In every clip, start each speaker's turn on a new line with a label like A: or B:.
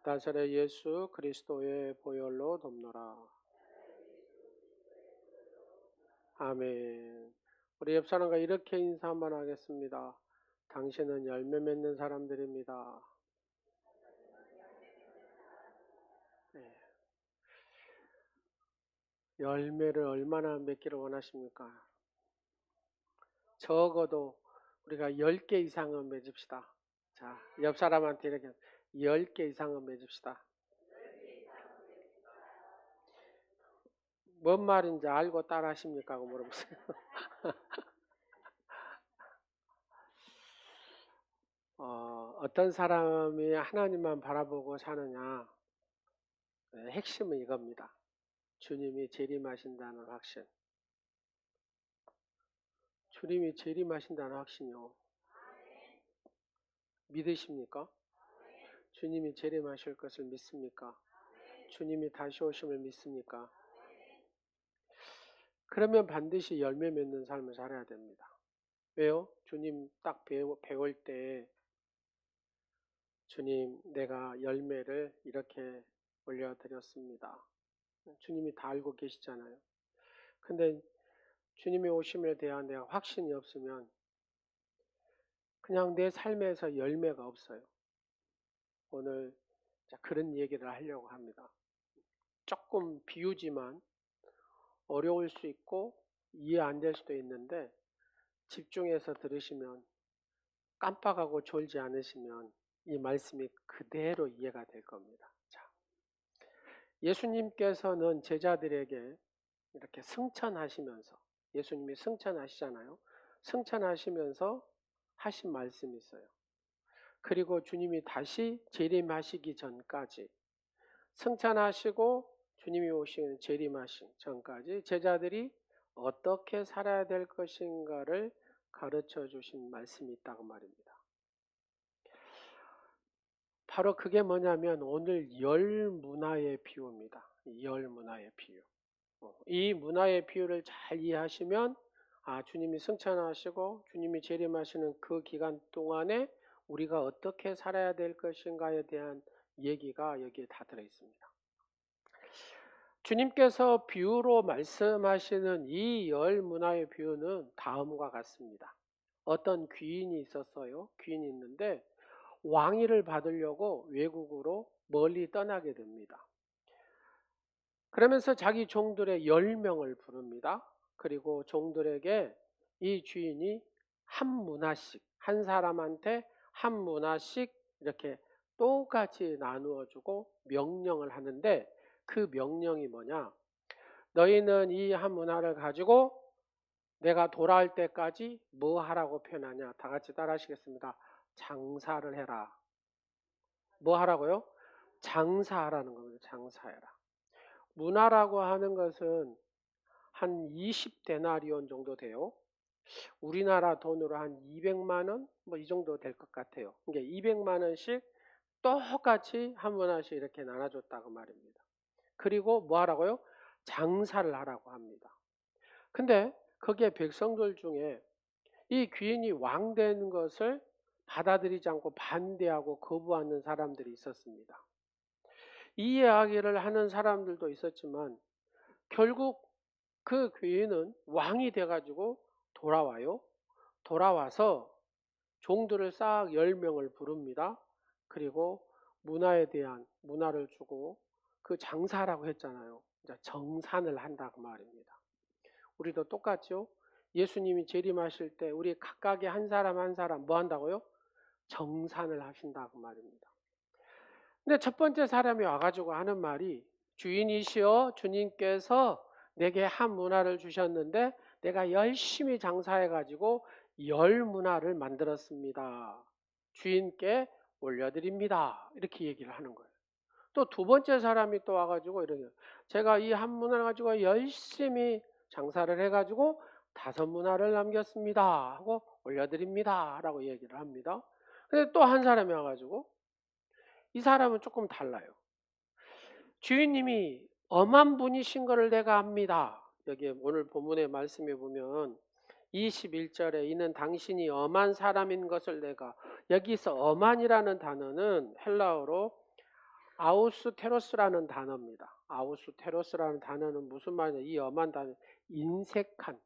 A: 나사렛 예수 그리스도의 보혈로 돕노라. 아멘. 우리 옆 사람과 이렇게 인사 한번 하겠습니다. 당신은 열매 맺는 사람들입니다. 네. 열매를 얼마나 맺기를 원하십니까? 적어도 우리가 10개 이상은 맺읍시다. 자, 옆 사람한테 이렇게 10개 이상은 맺읍시다. 뭔 말인지 알고 따라 하십니까? 하고 물어보세요. 어떤 사람이 하나님만 바라보고 사느냐? 네, 핵심은 이겁니다. 주님이 재림하신다는 확신. 주님이 재림하신다는 확신이요. 믿으십니까? 주님이 재림하실 것을 믿습니까? 주님이 다시 오심을 믿습니까? 그러면 반드시 열매 맺는 삶을 살아야 됩니다. 왜요? 주님 딱 배울 때 주님 내가 열매를 이렇게 올려드렸습니다. 주님이 다 알고 계시잖아요. 근데 주님의 오심에 대한 내가 확신이 없으면 그냥 내 삶에서 열매가 없어요. 오늘 그런 얘기를 하려고 합니다. 조금 비유지만 어려울 수 있고 이해 안 될 수도 있는데 집중해서 들으시면 깜빡하고 졸지 않으시면 이 말씀이 그대로 이해가 될 겁니다. 자, 예수님께서는 제자들에게 이렇게 승천하시면서 예수님이 승천하시잖아요. 승천하시면서 하신 말씀이 있어요. 그리고 주님이 다시 재림하시기 전까지 승천하시고 주님이 오신 재림하신 전까지 제자들이 어떻게 살아야 될 것인가를 가르쳐 주신 말씀이 있다고 말입니다. 바로 그게 뭐냐면 오늘 열 문화의 비유입니다. 열 문화의 비유. 이 문화의 비유를 잘 이해하시면 주님이 승천하시고 주님이 재림하시는 그 기간 동안에 우리가 어떻게 살아야 될 것인가에 대한 얘기가 여기에 다 들어있습니다. 주님께서 비유로 말씀하시는 이 열 문화의 비유는 다음과 같습니다. 어떤 귀인이 있었어요. 귀인이 있는데 왕위를 받으려고 외국으로 멀리 떠나게 됩니다. 그러면서 자기 종들의 10명을 부릅니다. 그리고 종들에게 이 주인이 한 문화씩, 한 사람한테 한 문화씩 이렇게 똑같이 나누어 주고 명령을 하는데 그 명령이 뭐냐? 너희는 이 한 문화를 가지고 내가 돌아올 때까지 뭐 하라고 표현하냐? 다 같이 따라 하시겠습니다. 장사를 해라. 뭐 하라고요? 장사하라는 겁니다. 장사해라. 문화라고 하는 것은 한 20데나리온 정도 돼요. 우리나라 돈으로 한 200만 원? 뭐 이 정도 될 것 같아요. 그러니까 200만 원씩 똑같이 한 문화씩 이렇게 나눠줬다고 말입니다. 그리고 뭐 하라고요? 장사를 하라고 합니다. 근데 거기에 백성들 중에 이 귀인이 왕 되는 것을 받아들이지 않고 반대하고 거부하는 사람들이 있었습니다. 이 이야기를 하는 사람들도 있었지만 결국 그 귀인은 왕이 돼가지고 돌아와요. 돌아와서 종들을 싹 10명을 부릅니다. 그리고 문화에 대한 문화를 주고 그 장사라고 했잖아요. 정산을 한다고 말입니다. 우리도 똑같죠. 예수님이 재림하실 때 우리 각각의 한 사람 한 사람 뭐 한다고요? 정산을 하신다고 말입니다. 근데 첫 번째 사람이 와가지고 하는 말이 주인이시여 주님께서 내게 한 문화를 주셨는데 내가 열심히 장사해가지고 10문화를 만들었습니다. 주인께 올려드립니다. 이렇게 얘기를 하는 거예요. 또 두 번째 사람이 또 와가지고 이러게 제가 이 한 문화를 가지고 열심히 장사를 해가지고 5문화를 남겼습니다. 하고 올려드립니다. 라고 얘기를 합니다. 근데 또 한 사람이 와가지고 이 사람은 조금 달라요. 주인님이 엄한 분이신 것을 내가 압니다. 여기 오늘 본문의 말씀에 보면 21절에 이는 당신이 엄한 사람인 것을 내가 여기서 엄한이라는 단어는 헬라어로 아우스테로스라는 단어입니다. 아우스테로스라는 단어는 무슨 말이냐? 이 엄한 단어, 인색한,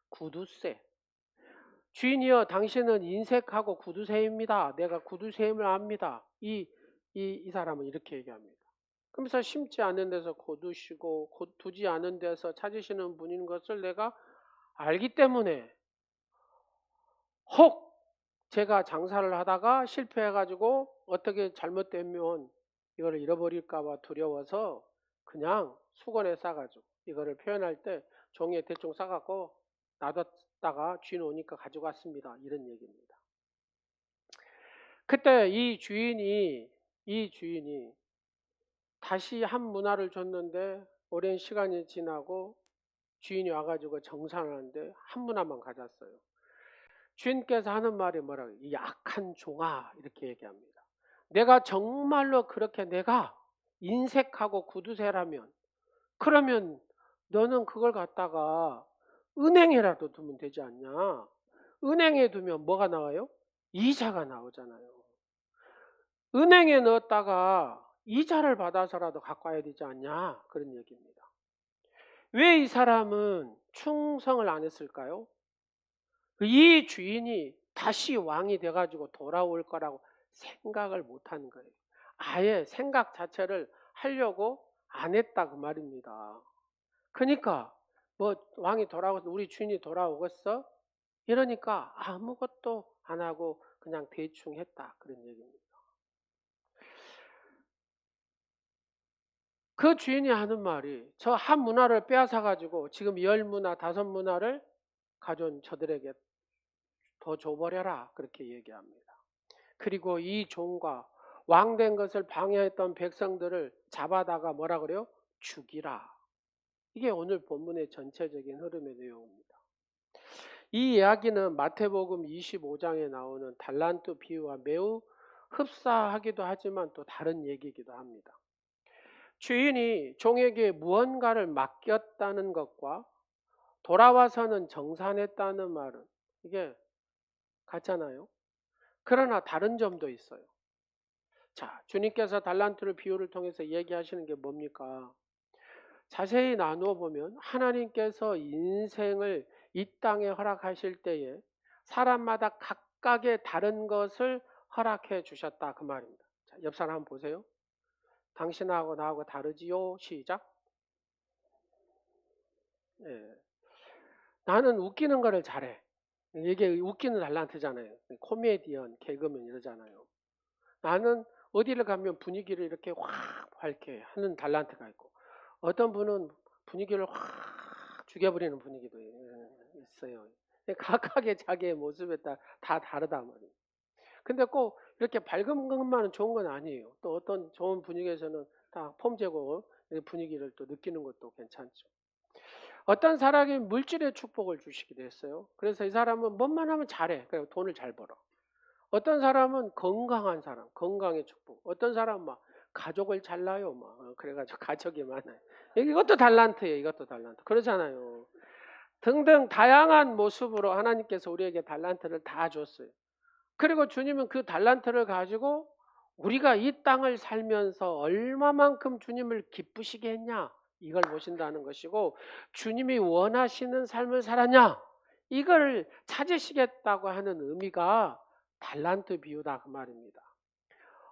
A: 구두쇠. 주인이여, 당신은 인색하고 구두쇠입니다. 내가 구두쇠임을 압니다. 이 사람은 이렇게 얘기합니다. 그러면서 심지 않은 데서 거두시고 두지 않은 데서 찾으시는 분인 것을 내가 알기 때문에, 혹 제가 장사를 하다가 실패해가지고 어떻게 잘못되면 이거를 잃어버릴까봐 두려워서 그냥 수건에 싸가지고, 이거를 표현할 때 종이에 대충 싸갖고 놔뒀다가 주인 오니까 가지고 왔습니다. 이런 얘기입니다. 그때 이 주인이 다시 한 문화를 줬는데 오랜 시간이 지나고 주인이 와가지고 정산하는데 한 문화만 가졌어요. 주인께서 하는 말이 뭐라고? 이 약한 종아, 이렇게 얘기합니다. 내가 정말로 그렇게 내가 인색하고 구두쇠라면, 그러면 너는 그걸 갖다가 은행에라도 두면 되지 않냐? 은행에 두면 뭐가 나와요? 이자가 나오잖아요. 은행에 넣었다가 이자를 받아서라도 갖고 와야 되지 않냐? 그런 얘기입니다. 왜 이 사람은 충성을 안 했을까요? 이 주인이 다시 왕이 돼가지고 돌아올 거라고 생각을 못한 거예요. 아예 생각 자체를 하려고 안 했다, 그 말입니다. 그러니까 뭐 왕이 돌아오고 우리 주인이 돌아오겠어? 이러니까 아무것도 안 하고 그냥 대충 했다, 그런 얘기입니다. 그 주인이 하는 말이, 저 한 문화를 빼앗아 가지고 지금 10문화 5문화를 가져온 저들에게 더 줘버려라, 그렇게 얘기합니다. 그리고 이 종과 왕된 것을 방해했던 백성들을 잡아다가 뭐라 그래요? 죽이라. 이게 오늘 본문의 전체적인 흐름의 내용입니다. 이 이야기는 마태복음 25장에 나오는 달란트 비유와 매우 흡사하기도 하지만 또 다른 얘기이기도 합니다. 주인이 종에게 무언가를 맡겼다는 것과 돌아와서는 정산했다는 말은 이게 같잖아요. 그러나 다른 점도 있어요. 자, 주님께서 달란트를 비유를 통해서 얘기하시는 게 뭡니까? 자세히 나누어 보면 하나님께서 인생을 이 땅에 허락하실 때에 사람마다 각각의 다른 것을 허락해 주셨다, 그 말입니다. 자, 옆 사람 한번 보세요. 당신하고 나하고 다르지요? 시작. 예. 나는 웃기는 거를 잘해. 이게 웃기는 달란트잖아요. 코미디언, 개그맨 이러잖아요. 나는 어디를 가면 분위기를 이렇게 확 밝게 하는 달란트가 있고, 어떤 분은 분위기를 확 죽여버리는 분위기도 있어요. 각각의 자기의 모습에 따라 다 다르다 말이에요. 근데 꼭 이렇게 밝은 것만은 좋은 건 아니에요. 또 어떤 좋은 분위기에서는 다 폼재고 분위기를 또 느끼는 것도 괜찮죠. 어떤 사람이 물질의 축복을 주시기도 했어요. 그래서 이 사람은 뭐만 하면 잘해. 그래서 돈을 잘 벌어. 어떤 사람은 건강한 사람, 건강의 축복. 어떤 사람은 막 가족을 잘 낳아요. 막 그래가지고 가족이 많아요. 이것도 달란트예요. 이것도 달란트. 그러잖아요. 등등 다양한 모습으로 하나님께서 우리에게 달란트를 다 줬어요. 그리고 주님은 그 달란트를 가지고 우리가 이 땅을 살면서 얼마만큼 주님을 기쁘시게 했냐, 이걸 보신다는 것이고, 주님이 원하시는 삶을 살았냐, 이걸 찾으시겠다고 하는 의미가 달란트 비유다, 그 말입니다.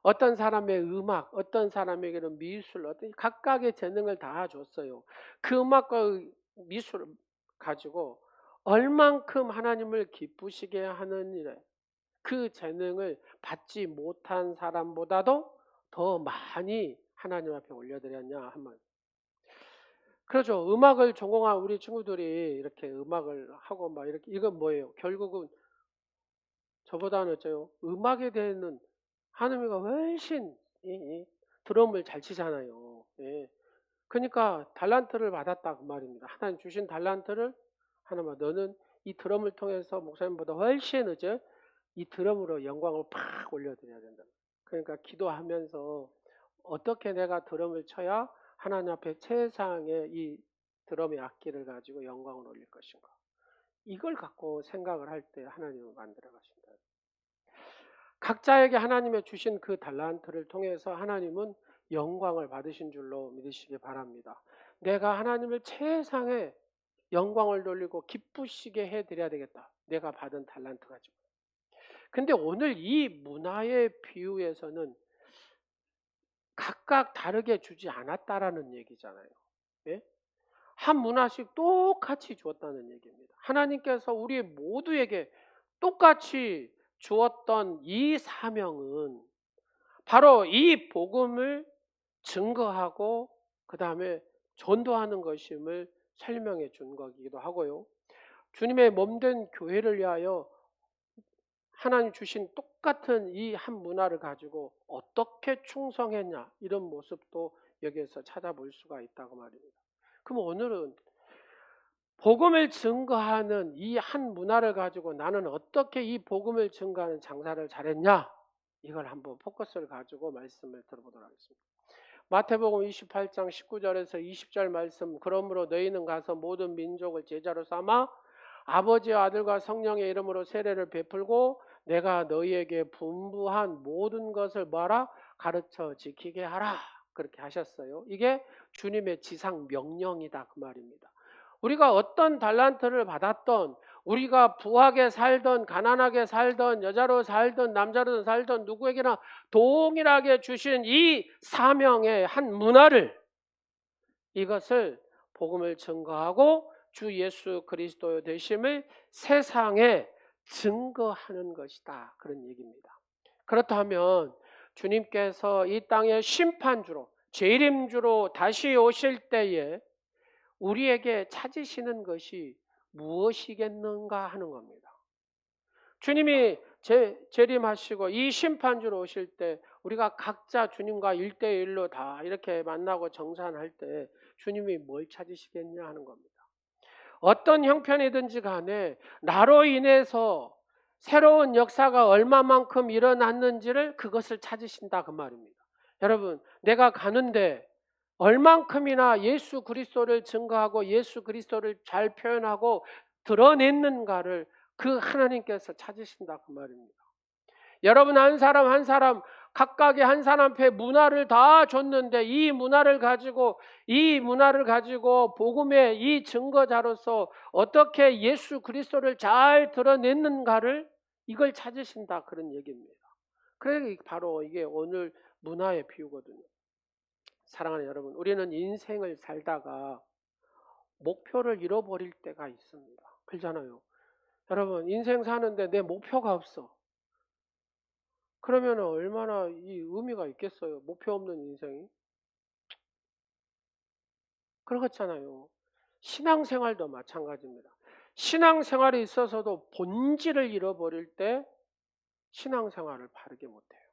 A: 어떤 사람의 음악, 어떤 사람에게는 미술, 어떤 각각의 재능을 다 줬어요. 그 음악과 미술을 가지고 얼만큼 하나님을 기쁘시게 하는 일에 그 재능을 받지 못한 사람보다도 더 많이 하나님 앞에 올려드렸냐 하면, 그렇죠. 음악을 전공한 우리 친구들이 이렇게 음악을 하고 막 이렇게, 이건 뭐예요? 결국은 저보다는 어째요? 음악에 대해서는 하나님이가 훨씬 이 드럼을 잘 치잖아요. 예. 그러니까 달란트를 받았다, 그 말입니다. 하나님 주신 달란트를 하나님, 너는 이 드럼을 통해서 목사님보다 훨씬 어째 이 드럼으로 영광을 팍 올려드려야 된다. 그러니까 기도하면서 어떻게 내가 드럼을 쳐야 하나님 앞에 최상의 이 드럼의 악기를 가지고 영광을 올릴 것인가. 이걸 갖고 생각을 할 때 하나님을 만들어 가신다. 각자에게 하나님의 주신 그 달란트를 통해서 하나님은 영광을 받으신 줄로 믿으시기 바랍니다. 내가 하나님을 최상의 영광을 돌리고 기쁘시게 해드려야 되겠다. 내가 받은 달란트 가지고. 근데 오늘 이 문화의 비유에서는 각각 다르게 주지 않았다라는 얘기잖아요. 예? 한 문화씩 똑같이 주었다는 얘기입니다. 하나님께서 우리 모두에게 똑같이 주었던 이 사명은 바로 이 복음을 증거하고 그 다음에 전도하는 것임을 설명해 준 거기도 하고요. 주님의 몸된 교회를 위하여 하나님 주신 똑같은 이 한 문화를 가지고 어떻게 충성했냐 이런 모습도 여기에서 찾아볼 수가 있다고 말입니다. 그럼 오늘은 복음을 증거하는 이 한 문화를 가지고 나는 어떻게 이 복음을 증거하는 장사를 잘했냐 이걸 한번 포커스를 가지고 말씀을 들어보도록 하겠습니다. 마태복음 28장 19절에서 20절 말씀, 그러므로 너희는 가서 모든 민족을 제자로 삼아 아버지와 아들과 성령의 이름으로 세례를 베풀고 내가 너희에게 분부한 모든 것을 뭐라? 가르쳐 지키게 하라. 그렇게 하셨어요. 이게 주님의 지상 명령이다 그 말입니다. 우리가 어떤 달란트를 받았던, 우리가 부하게 살던 가난하게 살던 여자로 살던 남자로 살던 누구에게나 동일하게 주신 이 사명의 한 문화를, 이것을 복음을 증거하고 주 예수 그리스도 되심을 세상에 증거하는 것이다 그런 얘기입니다. 그렇다면 주님께서 이 땅의 심판주로 재림주로 다시 오실 때에 우리에게 찾으시는 것이 무엇이겠는가 하는 겁니다. 주님이 재림하시고 이 심판주로 오실 때 우리가 각자 주님과 1대1로 다 이렇게 만나고 정산할 때 주님이 뭘 찾으시겠냐 하는 겁니다. 어떤 형편이든지 간에 나로 인해서 새로운 역사가 얼마만큼 일어났는지를 그것을 찾으신다 그 말입니다. 여러분, 내가 가는데 얼만큼이나 예수 그리스도를 증거하고 예수 그리스도를 잘 표현하고 드러냈는가를 그 하나님께서 찾으신다 그 말입니다. 여러분 한 사람 한 사람 각각의 한 사람 앞에 문화를 다 줬는데 이 문화를 가지고 복음의 이 증거자로서 어떻게 예수 그리스도를 잘 드러냈는가를 이걸 찾으신다 그런 얘기입니다. 그래 바로 이게 오늘 문화의 비유거든요. 사랑하는 여러분, 우리는 인생을 살다가 목표를 잃어버릴 때가 있습니다. 그렇잖아요. 여러분 인생 사는데 내 목표가 없어. 그러면 얼마나 이 의미가 있겠어요. 목표 없는 인생이. 그렇잖아요. 신앙생활도 마찬가지입니다. 신앙생활에 있어서도 본질을 잃어버릴 때 신앙생활을 바르게 못해요.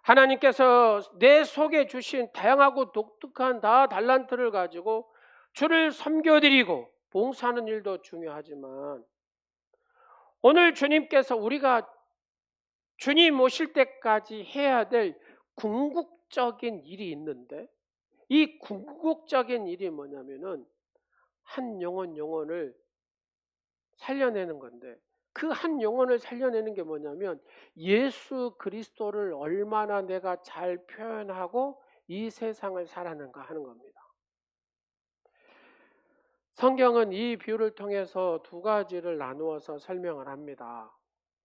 A: 하나님께서 내 속에 주신 다양하고 독특한 다 달란트를 가지고 주를 섬겨드리고 봉사하는 일도 중요하지만 오늘 주님께서 우리가 주님 오실 때까지 해야 될 궁극적인 일이 있는데 이 궁극적인 일이 뭐냐면은 한 영혼을 살려내는 건데 그 한 영혼을 살려내는 게 뭐냐면 예수 그리스도를 얼마나 내가 잘 표현하고 이 세상을 살아는가 하는 겁니다. 성경은 이 비유를 통해서 두 가지를 나누어서 설명을 합니다.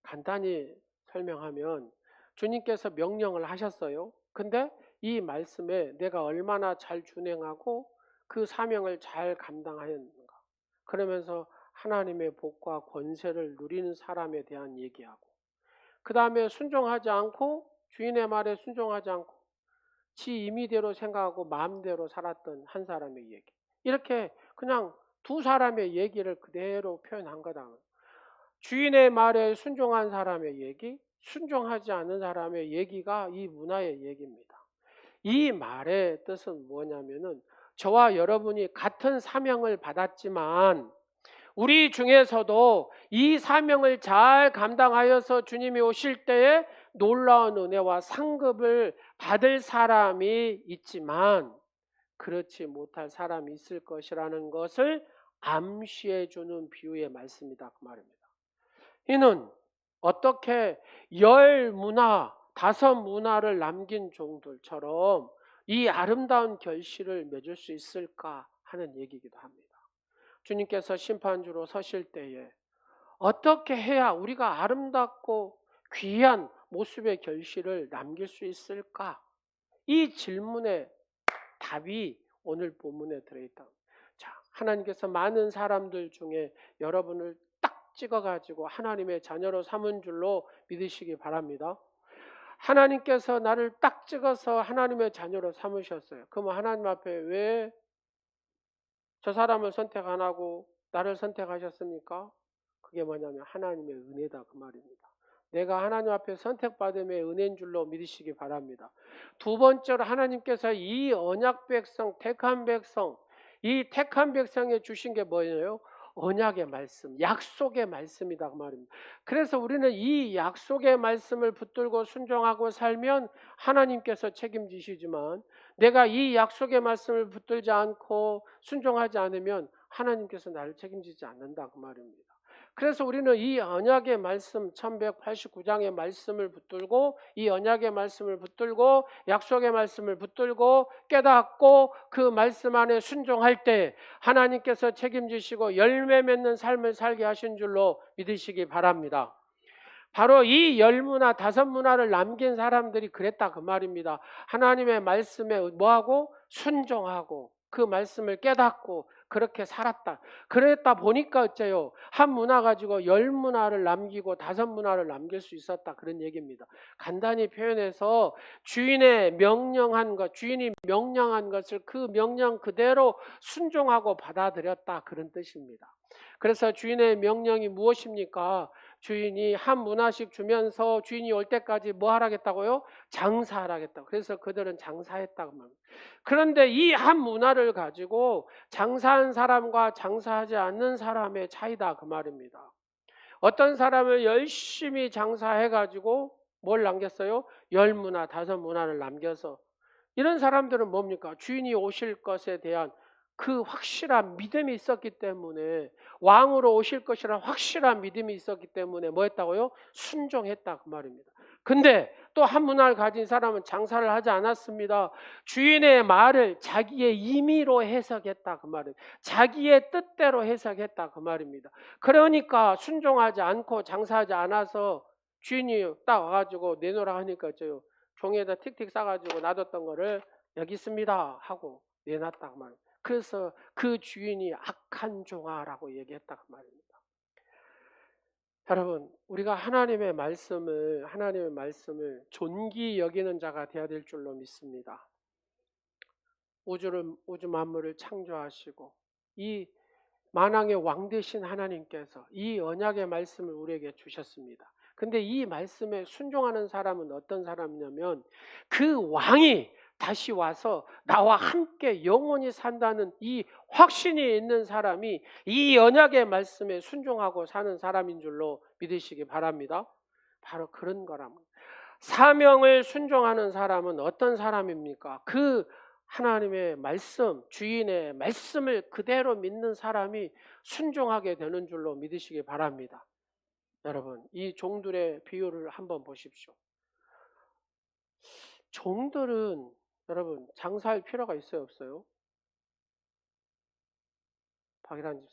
A: 간단히 설명하면 주님께서 명령을 하셨어요. 근데 이 말씀에 내가 얼마나 잘 준행하고 그 사명을 잘 감당하였는가. 그러면서 하나님의 복과 권세를 누리는 사람에 대한 얘기하고 그 다음에 순종하지 않고 주인의 말에 순종하지 않고 지 임의대로 생각하고 마음대로 살았던 한 사람의 얘기. 이렇게 그냥 두 사람의 얘기를 그대로 표현한 거다. 주인의 말에 순종한 사람의 얘기, 순종하지 않는 사람의 얘기가 이 문화의 얘기입니다. 이 말의 뜻은 뭐냐면은 저와 여러분이 같은 사명을 받았지만 우리 중에서도 이 사명을 잘 감당하여서 주님이 오실 때에 놀라운 은혜와 상급을 받을 사람이 있지만 그렇지 못할 사람이 있을 것이라는 것을 암시해 주는 비유의 말씀이다 그 말입니다. 이는 어떻게 10문화, 5문화를 남긴 종들처럼 이 아름다운 결실을 맺을 수 있을까 하는 얘기이기도 합니다. 주님께서 심판주로 서실 때에 어떻게 해야 우리가 아름답고 귀한 모습의 결실을 남길 수 있을까? 이 질문의 답이 오늘 본문에 들어있다. 자, 하나님께서 많은 사람들 중에 여러분을 딱 찍어가지고 하나님의 자녀로 삼은 줄로 믿으시기 바랍니다. 하나님께서 나를 딱 찍어서 하나님의 자녀로 삼으셨어요. 그러면 하나님 앞에 왜 저 사람을 선택 안 하고 나를 선택하셨습니까? 그게 뭐냐면 하나님의 은혜다 그 말입니다. 내가 하나님 앞에 선택받음의 은혜인 줄로 믿으시기 바랍니다. 두 번째로 하나님께서 이 언약 백성, 택한 백성, 이 택한 백성에 주신 게 뭐예요? 언약의 말씀, 약속의 말씀이다 그 말입니다. 그래서 우리는 이 약속의 말씀을 붙들고 순종하고 살면 하나님께서 책임지시지만, 내가 이 약속의 말씀을 붙들지 않고 순종하지 않으면 하나님께서 나를 책임지지 않는다 그 말입니다. 그래서 우리는 이 언약의 말씀 1189장의 말씀을 붙들고, 이 언약의 말씀을 붙들고, 약속의 말씀을 붙들고 깨닫고 그 말씀 안에 순종할 때 하나님께서 책임지시고 열매 맺는 삶을 살게 하신 줄로 믿으시기 바랍니다. 바로 이 10문화, 5문화를 남긴 사람들이 그랬다 그 말입니다. 하나님의 말씀에 뭐하고? 순종하고 그 말씀을 깨닫고 그렇게 살았다. 그랬다 보니까 어째요? 한 문화 가지고 10문화를 남기고 5문화를 남길 수 있었다 그런 얘기입니다. 간단히 표현해서 주인의 명령한 것, 주인이 명령한 것을 그 명령 그대로 순종하고 받아들였다 그런 뜻입니다. 그래서 주인의 명령이 무엇입니까? 주인이 한 문화씩 주면서 주인이 올 때까지 뭐 하라겠다고요? 장사하라겠다고. 그래서 그들은 장사했다고 말합니다. 그런데 이 한 문화를 가지고 장사한 사람과 장사하지 않는 사람의 차이다 그 말입니다. 어떤 사람을 열심히 장사해가지고 뭘 남겼어요? 10문화, 5문화를 남겨서. 이런 사람들은 뭡니까? 주인이 오실 것에 대한 그 확실한 믿음이 있었기 때문에, 왕으로 오실 것이라는 확실한 믿음이 있었기 때문에 뭐 했다고요? 순종했다 그 말입니다. 근데 또 한 문화를 가진 사람은 장사를 하지 않았습니다. 주인의 말을 자기의 임의로 해석했다 그 말입니다. 자기의 뜻대로 해석했다 그 말입니다. 그러니까 순종하지 않고 장사하지 않아서 주인이 딱 와가지고 내놓으라 하니까 저요 종이에다 틱틱 싸가지고 놔뒀던 거를 여기 있습니다 하고 내놨다 그 말입니다. 그래서 그 주인이 악한 종아라고 얘기했다 그 말입니다. 여러분, 우리가 하나님의 말씀을 존귀 여기는 자가 되어야 될 줄로 믿습니다. 우주 만물을 창조하시고 이 만왕의 왕 되신 하나님께서 이 언약의 말씀을 우리에게 주셨습니다. 근데 이 말씀에 순종하는 사람은 어떤 사람이냐면 그 왕이 다시 와서 나와 함께 영원히 산다는 이 확신이 있는 사람이 이 언약의 말씀에 순종하고 사는 사람인 줄로 믿으시기 바랍니다. 바로 그런 거랍니다. 사명을 순종하는 사람은 어떤 사람입니까? 그 하나님의 말씀, 주인의 말씀을 그대로 믿는 사람이 순종하게 되는 줄로 믿으시기 바랍니다. 여러분, 이 종들의 비유를 한번 보십시오. 종들은 여러분 장사할 필요가 있어요, 없어요? 박일환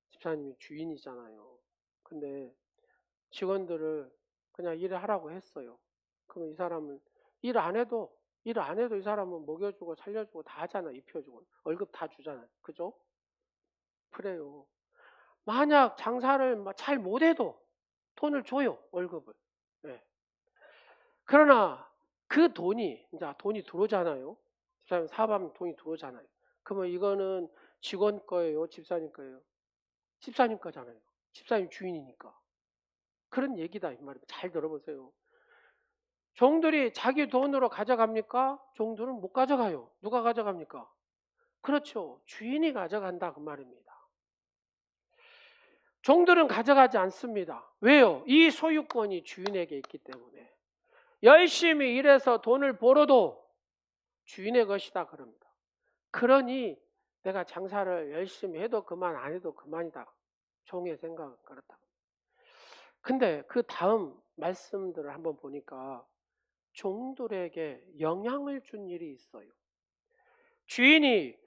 A: 집사님이 주인이잖아요. 근데 직원들을 그냥 일을 하라고 했어요. 그러면 이 사람은 일 안 해도 이 사람은 먹여주고 살려주고 다 하잖아. 입혀주고 월급 다 주잖아요. 그죠? 그래요. 만약 장사를 잘 못해도 돈을 줘요. 월급을. 네. 그러나 그 돈이 이제 돈이 들어오잖아요. 집사님 사업하면 돈이 들어오잖아요. 그러면 이거는 직원 거예요, 집사님 거예요? 집사님 거잖아요. 집사님 주인이니까. 그런 얘기다 이 말입니다. 잘 들어보세요. 종들이 자기 돈으로 가져갑니까? 종들은 못 가져가요. 누가 가져갑니까? 그렇죠. 주인이 가져간다 그 말입니다. 종들은 가져가지 않습니다. 왜요? 이 소유권이 주인에게 있기 때문에. 열심히 일해서 돈을 벌어도 주인의 것이다 그럽니다. 그러니 내가 장사를 열심히 해도 그만 안 해도 그만이다. 종의 생각은 그렇다. 근데 그 다음 말씀들을 한번 보니까 종들에게 영향을 준 일이 있어요. 주인이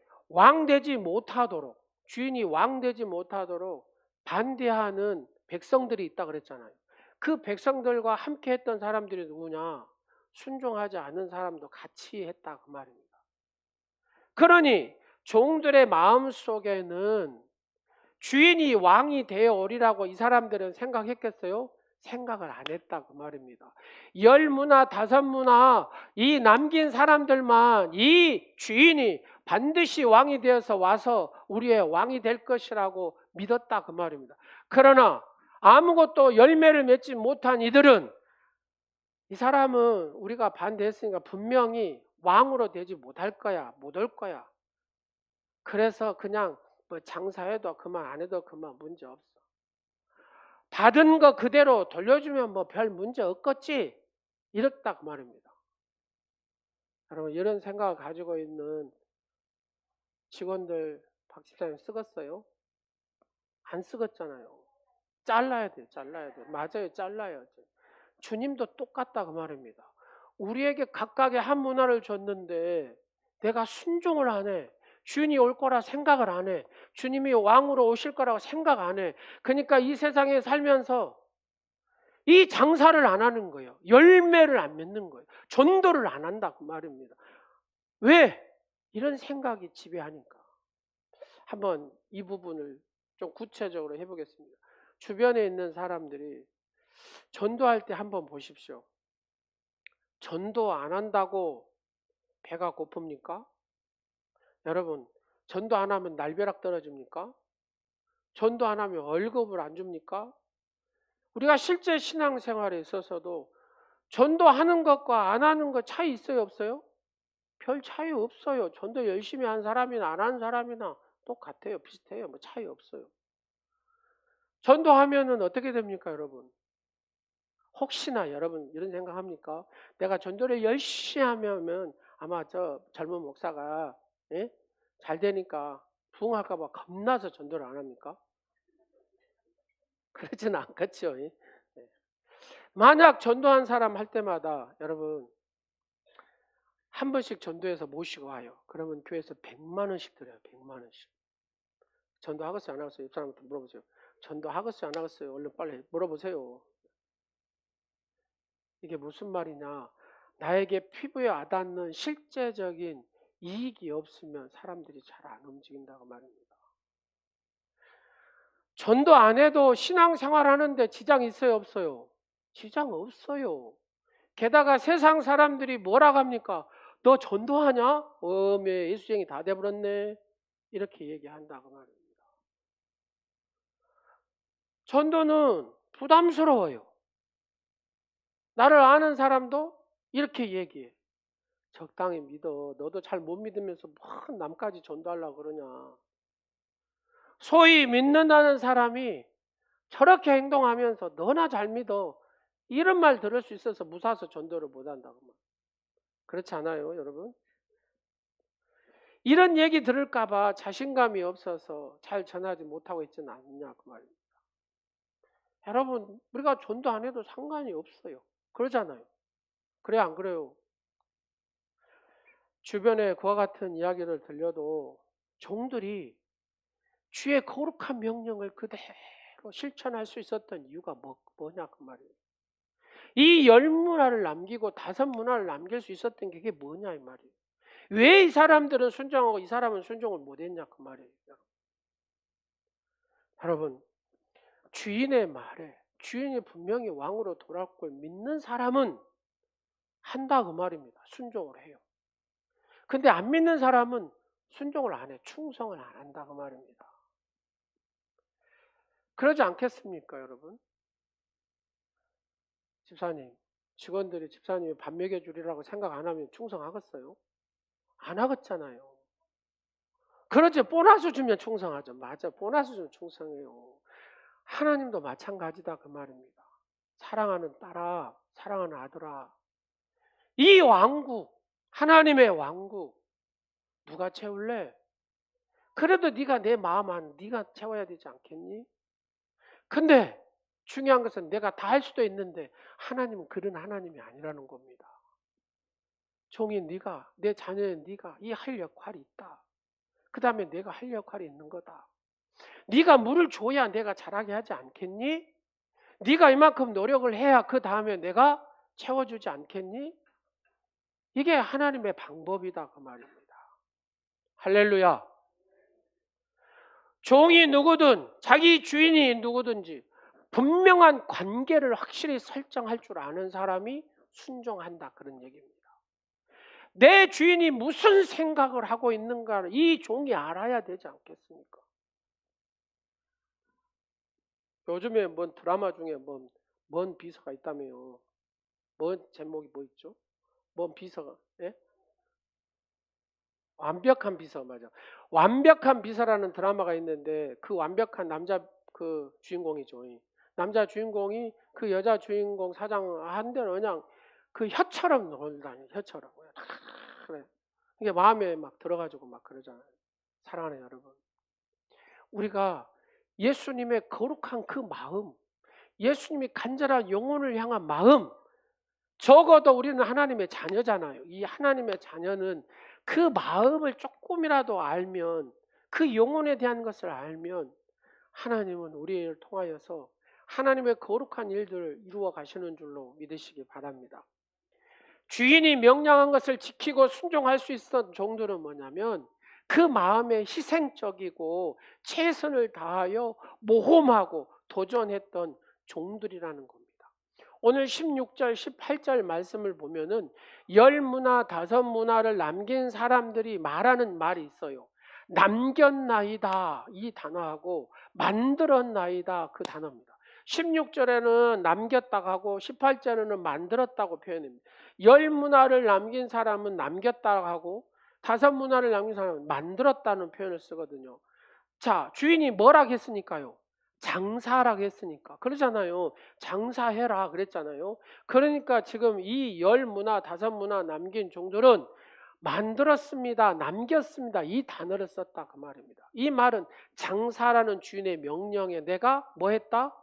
A: 주인이 왕되지 못하도록 반대하는 백성들이 있다 그랬잖아요. 그 백성들과 함께 했던 사람들이 누구냐? 순종하지 않는 사람도 같이 했다 그 말입니다. 그러니 종들의 마음 속에는 주인이 왕이 되어 오리라고 이 사람들은 생각했겠어요? 생각을 안 했다 그 말입니다. 10문화 5문화 이 남긴 사람들만 이 주인이 반드시 왕이 되어서 와서 우리의 왕이 될 것이라고 믿었다 그 말입니다. 그러나 아무것도 열매를 맺지 못한 이들은 이 사람은 우리가 반대했으니까 분명히 왕으로 되지 못할 거야, 못 올 거야. 그래서 그냥 뭐 장사해도 그만 안 해도 그만 문제 없어. 받은 거 그대로 돌려주면 뭐 별 문제 없겠지. 이랬다 그 말입니다. 여러분 이런 생각을 가지고 있는 직원들 박 집사님 쓰겠어요? 안 쓰겠잖아요. 잘라야 돼요. 잘라야 돼요. 맞아요. 잘라야죠. 주님도 똑같다 그 말입니다. 우리에게 각각의 한 문화를 줬는데 내가 순종을 안 해. 주인이 올 거라 생각을 안 해. 주님이 왕으로 오실 거라고 생각 안 해. 그러니까 이 세상에 살면서 이 장사를 안 하는 거예요. 열매를 안 맺는 거예요. 전도를 안 한다 그 말입니다. 왜? 이런 생각이 지배하니까. 한번 이 부분을 좀 구체적으로 해보겠습니다. 주변에 있는 사람들이 전도할 때 한번 보십시오. 전도 안 한다고 배가 고픕니까? 여러분, 전도 안 하면 날벼락 떨어집니까? 전도 안 하면 월급을 안 줍니까? 우리가 실제 신앙생활에 있어서도 전도하는 것과 안 하는 것 차이 있어요, 없어요? 별 차이 없어요. 전도 열심히 한 사람이나 안 한 사람이나 똑같아요. 비슷해요. 뭐 차이 없어요. 전도하면은 어떻게 됩니까, 여러분? 혹시나 여러분 이런 생각합니까? 내가 전도를 열심히 하면 아마 저 젊은 목사가 예? 잘 되니까 부흥할까 봐 겁나서 전도를 안 합니까? 그러지는 않겠죠. 예? 만약 전도한 사람 할 때마다 여러분 한 번씩 전도해서 모시고 와요. 그러면 교회에서 100만 원씩 드려요. 100만 원씩. 전도하겠어요? 안 하겠어요? 옆 사람한테 물어보세요. 전도하겠어요? 안 하겠어요? 얼른 빨리 물어보세요. 이게 무슨 말이냐? 나에게 피부에 와닿는 실제적인 이익이 없으면 사람들이 잘 안 움직인다고 말입니다. 전도 안 해도 신앙생활 하는데 지장 있어요? 없어요? 지장 없어요. 게다가 세상 사람들이 뭐라고 합니까? 너 전도하냐? 어메 예수쟁이 다 돼버렸네. 이렇게 얘기한다고 말입니다. 전도는 부담스러워요. 나를 아는 사람도 이렇게 얘기해. 적당히 믿어. 너도 잘 못 믿으면서 뭐 남까지 전도하려고 그러냐. 소위 믿는다는 사람이 저렇게 행동하면서 너나 잘 믿어. 이런 말 들을 수 있어서 무사서 전도를 못 한다고 말. 그렇지 않아요, 여러분? 이런 얘기 들을까 봐 자신감이 없어서 잘 전하지 못하고 있지는 않냐 그 말입니다. 여러분, 우리가 전도 안 해도 상관이 없어요. 그러잖아요. 그래 안 그래요? 주변에 그와 같은 이야기를 들려도 종들이 주의 거룩한 명령을 그대로 실천할 수 있었던 이유가 뭐냐 그 말이에요. 이 10문화를 남기고 5문화를 남길 수 있었던 게 뭐냐 이 말이에요. 왜 이 사람들은 순종하고 이 사람은 순종을 못했냐 그 말이에요. 여러분, 주인의 말에 주인이 분명히 왕으로 돌아올 걸 믿는 사람은 한다 그 말입니다. 순종을 해요. 근데 안 믿는 사람은 순종을 안 해. 충성을 안 한다 그 말입니다. 그러지 않겠습니까, 여러분? 집사님, 직원들이 집사님이 밥 먹여주리라고 생각 안 하면 충성하겠어요? 안 하겠잖아요. 그렇지, 보너스 주면 충성하죠. 맞아, 보너스 주면 충성해요. 하나님도 마찬가지다 그 말입니다. 사랑하는 딸아, 사랑하는 아들아, 이 왕국, 하나님의 왕국 누가 채울래? 그래도 네가 내 마음 안 네가 채워야 되지 않겠니? 근데 중요한 것은 내가 다 할 수도 있는데 하나님은 그런 하나님이 아니라는 겁니다. 종이 네가, 내 자녀인 네가 이 할 역할이 있다. 그 다음에 내가 할 역할이 있는 거다. 네가 물을 줘야 내가 자라게 하지 않겠니? 네가 이만큼 노력을 해야 그 다음에 내가 채워주지 않겠니? 이게 하나님의 방법이다 그 말입니다. 할렐루야. 종이 누구든 자기 주인이 누구든지 분명한 관계를 확실히 설정할 줄 아는 사람이 순종한다 그런 얘기입니다. 내 주인이 무슨 생각을 하고 있는가를 이 종이 알아야 되지 않겠습니까? 요즘에 뭔 드라마 중에 뭔 비서가 있다며요. 뭔 제목이 뭐 있죠? 뭔 비서가, 예? 완벽한 비서, 맞아. 완벽한 비서라는 드라마가 있는데 그 완벽한 남자 그 주인공이죠. 이 남자 주인공이 그 여자 주인공 사장 한 대는 그냥 그 혀처럼 놀다니, 혀처럼. 그래. 이게 마음에 막 들어가지고 막 그러잖아요. 사랑하는 여러분. 우리가 예수님의 거룩한 그 마음, 예수님이 간절한 영혼을 향한 마음, 적어도 우리는 하나님의 자녀잖아요. 이 하나님의 자녀는 그 마음을 조금이라도 알면, 그 영혼에 대한 것을 알면 하나님은 우리를 통하여서 하나님의 거룩한 일들을 이루어 가시는 줄로 믿으시기 바랍니다. 주인이 명령한 것을 지키고 순종할 수 있었던 종들은 뭐냐면 그 마음에 희생적이고 최선을 다하여 모험하고 도전했던 종들이라는 겁니다. 오늘 16절, 18절 말씀을 보면은 10문화, 5문화를 남긴 사람들이 말하는 말이 있어요. 남겼나이다 이 단어하고 만들었나이다 그 단어입니다. 16절에는 남겼다고 하고 18절에는 만들었다고 표현합니다. 10문화를 남긴 사람은 남겼다고 하고 5문화를 남긴 사람은 만들었다는 표현을 쓰거든요. 자, 주인이 뭐라 했으니까요? 장사라고 했으니까. 그러잖아요. 장사해라 그랬잖아요. 그러니까 지금 이 10문화, 5문화 남긴 종들은 만들었습니다. 남겼습니다. 이 단어를 썼다 그 말입니다. 이 말은 장사라는 주인의 명령에 내가 뭐 했다?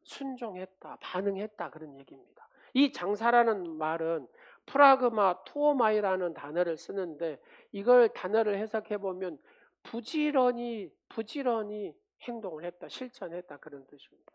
A: 순종했다. 반응했다 그런 얘기입니다. 이 장사라는 말은 프라그마 투오마이라는 단어를 쓰는데 이걸 단어를 해석해 보면 부지런히 행동을 했다, 실천했다 그런 뜻입니다.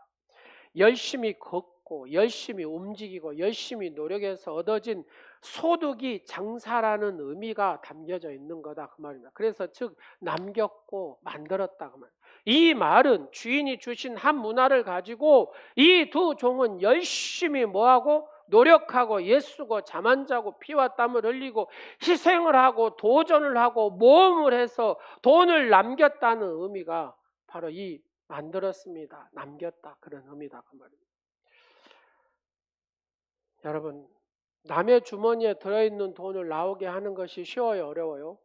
A: 열심히 걷고 열심히 움직이고 열심히 노력해서 얻어진 소득이 장사라는 의미가 담겨져 있는 거다 그 말입니다. 그래서 즉 남겼고 만들었다 그 말. 이 말은 주인이 주신 한 문화를 가지고 이 두 종은 열심히 뭐하고 노력하고 애쓰고 잠 안 자고 피와 땀을 흘리고 희생을 하고 도전을 하고 모험을 해서 돈을 남겼다는 의미가 바로 이 만들었습니다. 남겼다 그런 의미다 그 말입니다. 여러분 남의 주머니에 들어있는 돈을 나오게 하는 것이 쉬워요? 어려워요?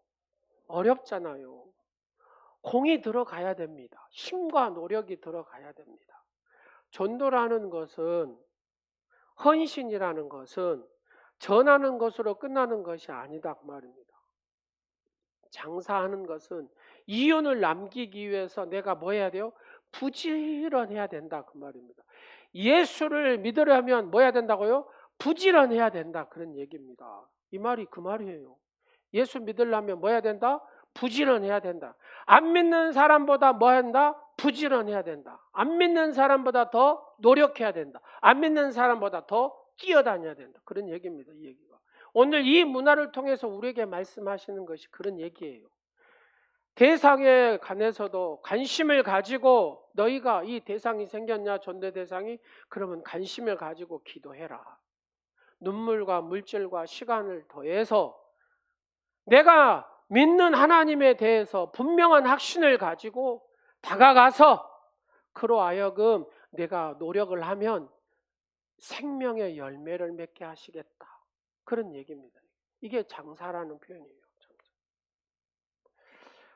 A: 어렵잖아요. 공이 들어가야 됩니다. 힘과 노력이 들어가야 됩니다. 전도라는 것은 헌신이라는 것은 전하는 것으로 끝나는 것이 아니다 그 말입니다. 장사하는 것은 이윤을 남기기 위해서 내가 뭐 해야 돼요? 부지런해야 된다 그 말입니다. 예수를 믿으려면 뭐 해야 된다고요? 부지런해야 된다 그런 얘기입니다. 이 말이 그 말이에요. 예수 믿으려면 뭐 해야 된다? 부지런해야 된다. 안 믿는 사람보다 뭐 한다? 부지런해야 된다. 안 믿는 사람보다 더 노력해야 된다. 안 믿는 사람보다 더 뛰어다녀야 된다. 그런 얘기입니다. 이 얘기가. 오늘 이 문화를 통해서 우리에게 말씀하시는 것이 그런 얘기예요. 대상에 관해서도 관심을 가지고 너희가 이 대상이 생겼냐 전대 대상이 그러면 관심을 가지고 기도해라. 눈물과 물질과 시간을 더해서 내가 믿는 하나님에 대해서 분명한 확신을 가지고 다가가서 그로 하여금 내가 노력을 하면 생명의 열매를 맺게 하시겠다. 그런 얘기입니다. 이게 장사라는 표현이에요.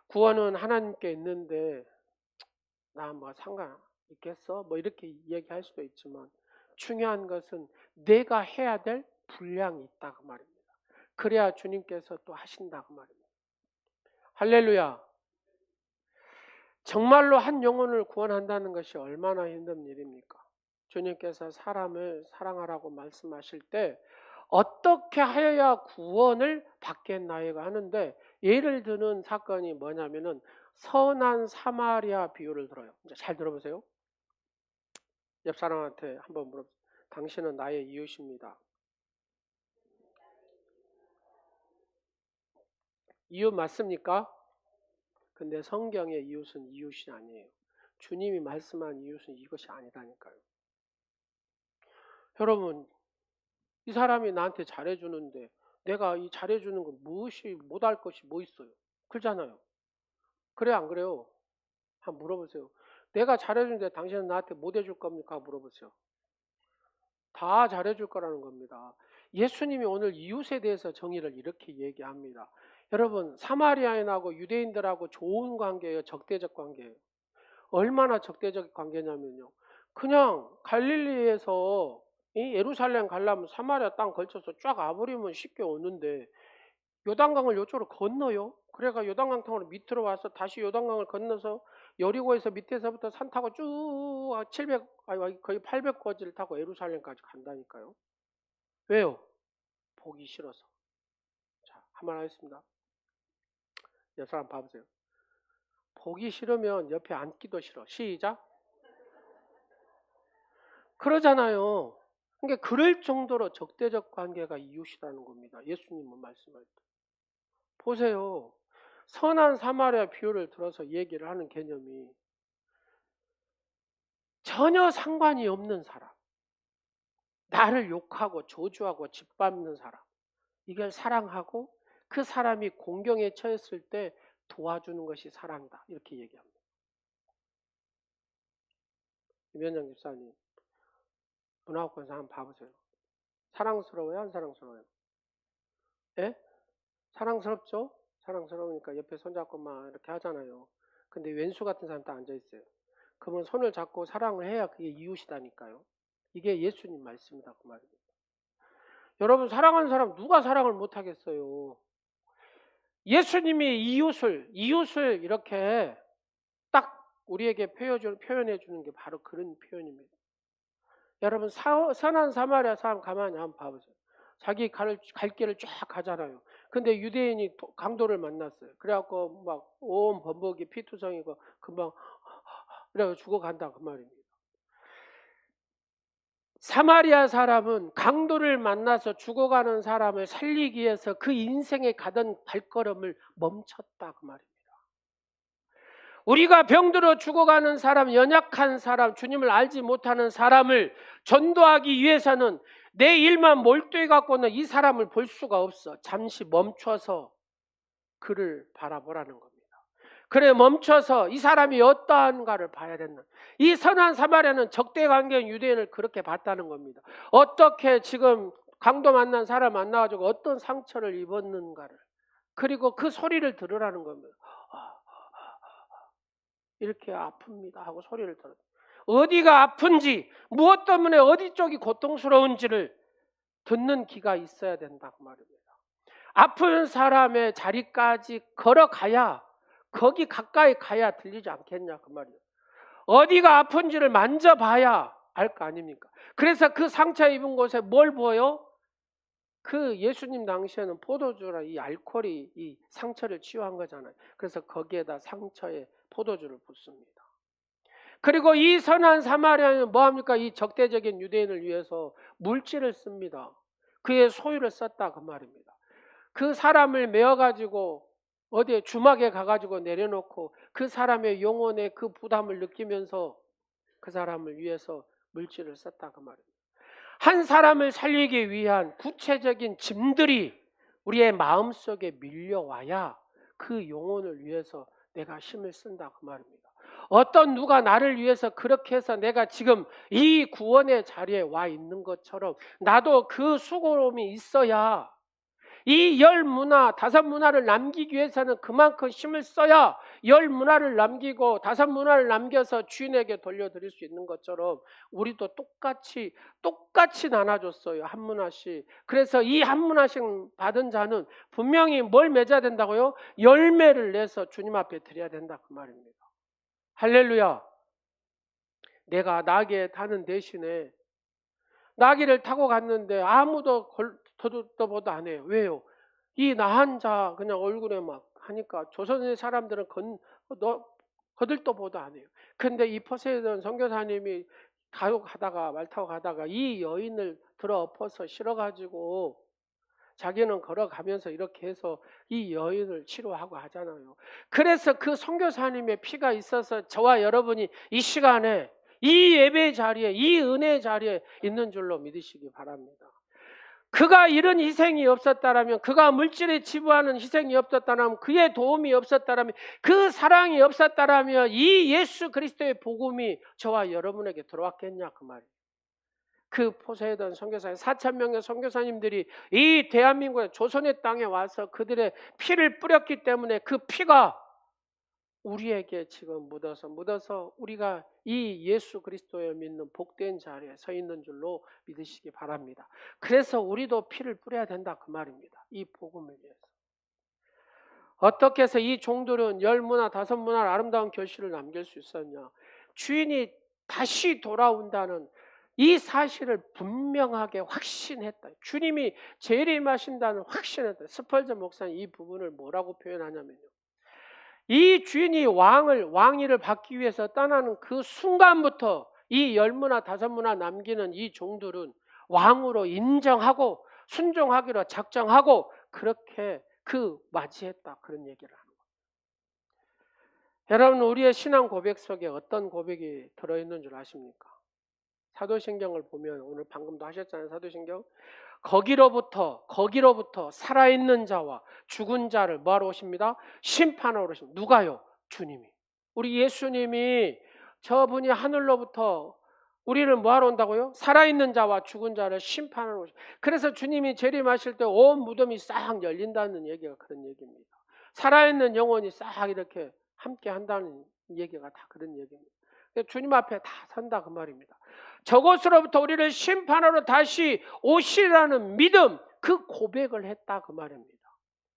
A: 구원은 하나님께 있는데 나 뭐 상관 있겠어? 뭐 이렇게 얘기할 수도 있지만 중요한 것은 내가 해야 될 분량이 있다 그 말입니다. 그래야 주님께서 또 하신다 그 말입니다. 할렐루야. 정말로 한 영혼을 구원한다는 것이 얼마나 힘든 일입니까? 주님께서 사람을 사랑하라고 말씀하실 때 어떻게 하여야 구원을 받겠나이가 하는데, 예를 드는 사건이 뭐냐면은 선한 사마리아 비유를 들어요. 이제 잘 들어보세요. 옆 사람한테 한번 물어보세요. 당신은 나의 이웃입니다. 이웃 맞습니까? 근데 성경의 이웃은 이웃이 아니에요. 주님이 말씀한 이웃은 이것이 아니라니까요. 여러분, 이 사람이 나한테 잘해주는데 내가 이 잘해주는 거 무엇이 못할 것이 뭐 있어요? 그렇잖아요. 그래 안 그래요? 한번 물어보세요. 내가 잘해주는데 당신은 나한테 못 해줄 겁니까? 물어보세요. 다 잘해줄 거라는 겁니다. 예수님이 오늘 이웃에 대해서 정의를 이렇게 얘기합니다. 여러분, 사마리아인하고 유대인들하고 좋은 관계예요? 적대적 관계예요? 얼마나 적대적 관계냐면요. 그냥 갈릴리에서 이 예루살렘 가려면 사마리아 땅 걸쳐서 쫙 와버리면 쉽게 오는데, 요단강을 요쪽으로 건너요. 그래가 요단강탕으로 밑으로 와서 다시 요단강을 건너서 여리고에서 밑에서부터 산 타고 쭉 700, 거의 800거지를 타고 예루살렘까지 간다니까요. 왜요? 보기 싫어서. 자, 한번 하겠습니다. 옆 사람 봐보세요. 보기 싫으면 옆에 앉기도 싫어. 시작. 그러잖아요. 그러니까 그럴 정도로 적대적 관계가 이웃이라는 겁니다. 예수님은 말씀할 때. 보세요. 선한 사마리아 비유를 들어서 얘기를 하는 개념이 전혀 상관이 없는 사람, 나를 욕하고 저주하고 짓밟는 사람, 이걸 사랑하고 그 사람이 공경에 처했을 때 도와주는 것이 사랑이다. 이렇게 얘기합니다. 김현정 집사님, 문화권사 한번 봐보세요. 사랑스러워요? 안 사랑스러워요? 예? 사랑스럽죠? 사랑스러우니까 옆에 손잡고 막 이렇게 하잖아요. 근데 왼수 같은 사람 딱 앉아있어요. 그러면 손을 잡고 사랑을 해야 그게 이웃이다니까요. 이게 예수님 말씀이다 그 말입니다. 여러분, 사랑하는 사람 누가 사랑을 못하겠어요? 예수님이 이웃을 이렇게 딱 우리에게 표현해 주는 게 바로 그런 표현입니다. 여러분, 선한 사마리아 사람 가만히 한번 봐보세요. 자기 갈 길을 쫙 가잖아요. 근데 유대인이 강도를 만났어요. 그래갖고 막 온 범벅이 피투성이고 금방 그래서 죽어간다 그 말입니다. 사마리아 사람은 강도를 만나서 죽어가는 사람을 살리기 위해서 그 인생에 가던 발걸음을 멈췄다 그 말입니다. 우리가 병들어 죽어가는 사람, 연약한 사람, 주님을 알지 못하는 사람을 전도하기 위해서는 내 일만 몰두해 갖고는 이 사람을 볼 수가 없어. 잠시 멈춰서 그를 바라보라는 겁니다. 그래 멈춰서 이 사람이 어떠한가를 봐야 된다. 이 선한 사마리아는 적대관계인 유대인을 그렇게 봤다는 겁니다. 어떻게 지금 강도 만난 사람 만나가지고 어떤 상처를 입었는가를, 그리고 그 소리를 들으라는 겁니다. 이렇게 아픕니다 하고 소리를 들어요. 어디가 아픈지, 무엇 때문에 어디 쪽이 고통스러운지를 듣는 귀가 있어야 된다 그 말입니다. 아픈 사람의 자리까지 걸어가야, 거기 가까이 가야 들리지 않겠냐 그 말이에요. 어디가 아픈지를 만져봐야 알 거 아닙니까? 그래서 그 상처 입은 곳에 뭘 부어요? 그 예수님 당시에는 포도주라 이 알코올이 이 상처를 치유한 거잖아요. 그래서 거기에다 상처에 포도주를 붓습니다. 그리고 이 선한 사마리아는 뭐합니까? 이 적대적인 유대인을 위해서 물질을 씁니다. 그의 소유를 썼다 그 말입니다. 그 사람을 메어가지고 어디에 주막에 가가지고 내려놓고 그 사람의 영혼의 그 부담을 느끼면서 그 사람을 위해서 물질을 썼다 그 말입니다. 한 사람을 살리기 위한 구체적인 짐들이 우리의 마음속에 밀려와야 그 영혼을 위해서 내가 힘을 쓴다 그 말입니다. 어떤 누가 나를 위해서 그렇게 해서 내가 지금 이 구원의 자리에 와 있는 것처럼 나도 그 수고로움이 있어야, 이 10문화, 5문화를 남기기 위해서는 그만큼 힘을 써야 10문화를 남기고 5문화를 남겨서 주인에게 돌려드릴 수 있는 것처럼 우리도 똑같이 나눠줬어요. 한 문화씩. 그래서 이 한 문화씩 받은 자는 분명히 뭘 맺어야 된다고요? 열매를 내서 주님 앞에 드려야 된다 그 말입니다. 할렐루야. 내가 나귀에 타는 대신에 나귀를 타고 갔는데 아무도 더도 안 해요. 왜요? 이 나한 자 그냥 얼굴에 막 하니까 조선의 사람들은 거들떠보도 안 해요. 근데 이 포세이돈 선교사님이 말 타고 가다가 이 여인을 들어 엎어서 실어가지고 자기는 걸어가면서 이렇게 해서 이 여인을 치료하고 하잖아요. 그래서 그 선교사님의 피가 있어서 저와 여러분이 이 시간에 이 예배 자리에, 이 은혜 자리에 있는 줄로 믿으시기 바랍니다. 그가 이런 희생이 없었다라면, 그가 물질에 지부하는 희생이 없었다라면, 그의 도움이 없었다라면, 그 사랑이 없었다라면 이 예수 그리스도의 복음이 저와 여러분에게 들어왔겠냐 그 말이에요. 그 포세이돈 선교사님 4,000명의 선교사님들이 이 대한민국의 조선의 땅에 와서 그들의 피를 뿌렸기 때문에 그 피가 우리에게 지금 묻어서 우리가 이 예수 그리스도를 믿는 복된 자리에 서 있는 줄로 믿으시기 바랍니다. 그래서 우리도 피를 뿌려야 된다 그 말입니다. 이 복음을 위해서. 어떻게 해서 이 종들은 10문화 5문화를 아름다운 결실을 남길 수 있었냐? 주인이 다시 돌아온다는 이 사실을 분명하게 확신했다. 주님이 재림하신다는 확신했다. 스펄전 목사는 이 부분을 뭐라고 표현하냐면요, 이 주인이 왕위를 받기 위해서 떠나는 그 순간부터 이 10문화 5문화 남기는 이 종들은 왕으로 인정하고 순종하기로 작정하고 그렇게 맞이했다, 그런 얘기를 하는 거예요. 여러분, 우리의 신앙 고백 속에 어떤 고백이 들어있는 줄 아십니까? 사도신경을 보면, 오늘 방금도 하셨잖아요. 사도신경 거기로부터 살아있는 자와 죽은 자를 뭐하러 오십니다? 심판하러 오십니다. 누가요? 주님이. 우리 예수님이 저분이 하늘로부터 우리를 뭐하러 온다고요? 살아있는 자와 죽은 자를 심판하러 오십니다. 그래서 주님이 재림하실 때 온 무덤이 싹 열린다는 얘기가 그런 얘기입니다. 살아있는 영혼이 싹 이렇게 함께 한다는 얘기가 다 그런 얘기입니다. 주님 앞에 다 선다 그 말입니다. 저곳으로부터 우리를 심판하러 다시 오시라는 믿음, 그 고백을 했다 그 말입니다.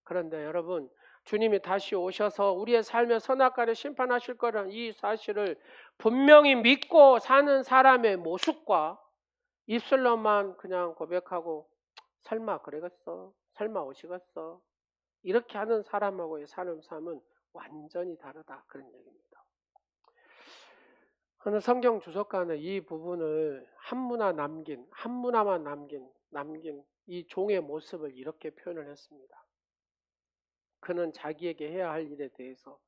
A: 그런데 여러분, 주님이 다시 오셔서 우리의 삶의 선악과를 심판하실 거라는 이 사실을 분명히 믿고 사는 사람의 모습과 입술로만 그냥 고백하고 설마 그러겠어? 설마 오시겠어? 이렇게 하는 사람하고의 사는 삶은 완전히 다르다 그런 얘기입니다. 어느 성경 주석가는 이 부분을 한 문화만 남긴 이 종의 모습을 이렇게 표현을 했습니다. 그는 자기에게 해야 할 일에 대해서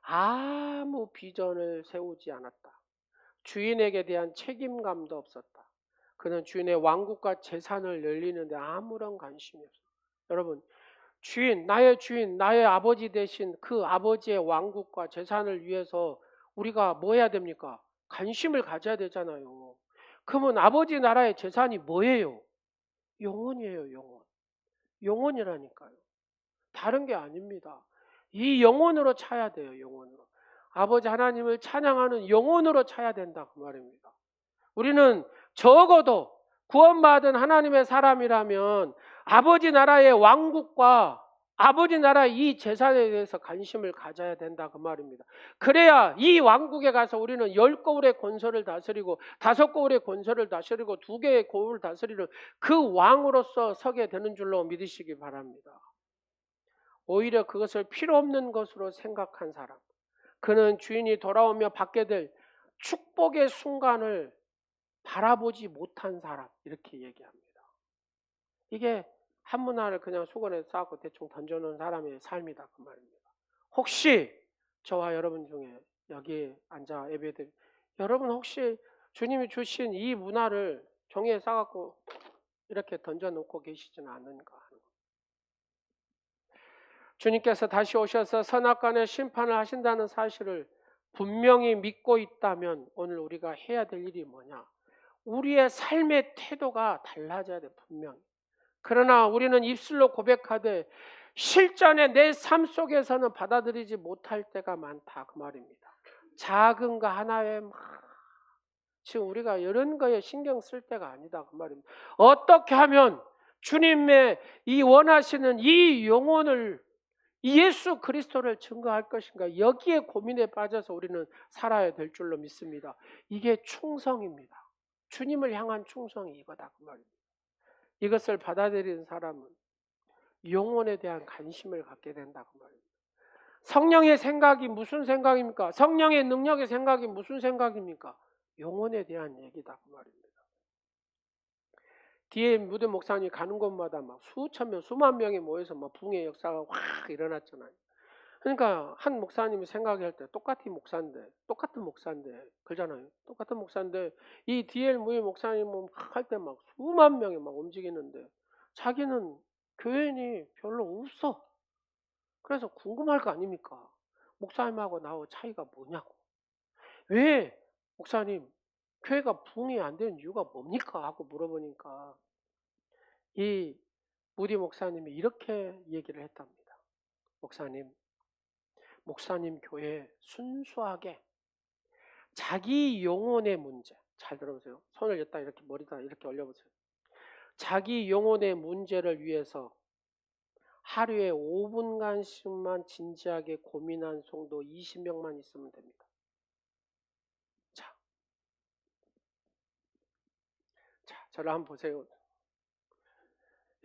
A: 아무 비전을 세우지 않았다. 주인에게 대한 책임감도 없었다. 그는 주인의 왕국과 재산을 열리는데 아무런 관심이 없었다. 여러분, 나의 아버지 대신 그 아버지의 왕국과 재산을 위해서 우리가 뭐 해야 됩니까? 관심을 가져야 되잖아요. 그러면 아버지 나라의 재산이 뭐예요? 영혼이에요, 영혼. 영혼이라니까요. 다른 게 아닙니다. 이 영혼으로 차야 돼요, 영혼으로. 아버지 하나님을 찬양하는 영혼으로 차야 된다 그 말입니다. 우리는 적어도 구원받은 하나님의 사람이라면 아버지 나라의 왕국과 아버지 나라 이 재산에 대해서 관심을 가져야 된다 그 말입니다. 그래야 이 왕국에 가서 우리는 10거울의 권세를 다스리고 5거울의 권세를 다스리고 2개의 거울을 다스리는 그 왕으로서 서게 되는 줄로 믿으시기 바랍니다. 오히려 그것을 필요 없는 것으로 생각한 사람, 그는 주인이 돌아오며 받게 될 축복의 순간을 바라보지 못한 사람, 이렇게 얘기합니다. 이게 한 문화를 그냥 수건에 쌓고 대충 던져놓은 사람의 삶이다 그 말입니다. 혹시 저와 여러분 중에 여기에 앉아 예배드린 여러분, 혹시 주님이 주신 이 문화를 종이에 싸갖고 이렇게 던져놓고 계시지는 않은가 하는 것. 주님께서 다시 오셔서 선악간의 심판을 하신다는 사실을 분명히 믿고 있다면 오늘 우리가 해야 될 일이 뭐냐? 우리의 삶의 태도가 달라져야 돼, 분명히. 그러나 우리는 입술로 고백하되 실전에 내 삶 속에서는 받아들이지 못할 때가 많다 그 말입니다. 작은 거 하나에 지금 우리가 이런 거에 신경 쓸 때가 아니다 그 말입니다. 어떻게 하면 주님의 이 원하시는 이 영혼을 이 예수 그리스도를 증거할 것인가? 여기에 고민에 빠져서 우리는 살아야 될 줄로 믿습니다. 이게 충성입니다. 주님을 향한 충성이 이거다 그 말입니다. 이것을 받아들이는 사람은 영혼에 대한 관심을 갖게 된다 그 말입니다. 성령의 생각이 무슨 생각입니까? 성령의 능력의 생각이 무슨 생각입니까? 영혼에 대한 얘기다 그 말입니다. 뒤에 무대 목사님이 가는 곳마다 막 수천 명, 수만 명이 모여서 막 부흥의 역사가 확 일어났잖아요. 그러니까 한 목사님이 생각할 때 똑같은 목사인데 그러잖아요. 똑같은 목사인데 이 DL 무예 목사님은 할 때 막 수만 명이 막 움직이는데 자기는 교인이 별로 없어. 그래서 궁금할 거 아닙니까? 목사님하고 나하고 차이가 뭐냐고. 왜 목사님 교회가 부흥이 안 되는 이유가 뭡니까? 하고 물어보니까 이 무디 목사님이 이렇게 얘기를 했답니다. 목사님 교회에 순수하게 자기 영혼의 문제, 잘 들어보세요. 손을 여기다 이렇게 머리다 이렇게 올려보세요. 자기 영혼의 문제를 위해서 하루에 5분간씩만 진지하게 고민한 성도 20명만 있으면 됩니다. 자, 저를 한번 보세요.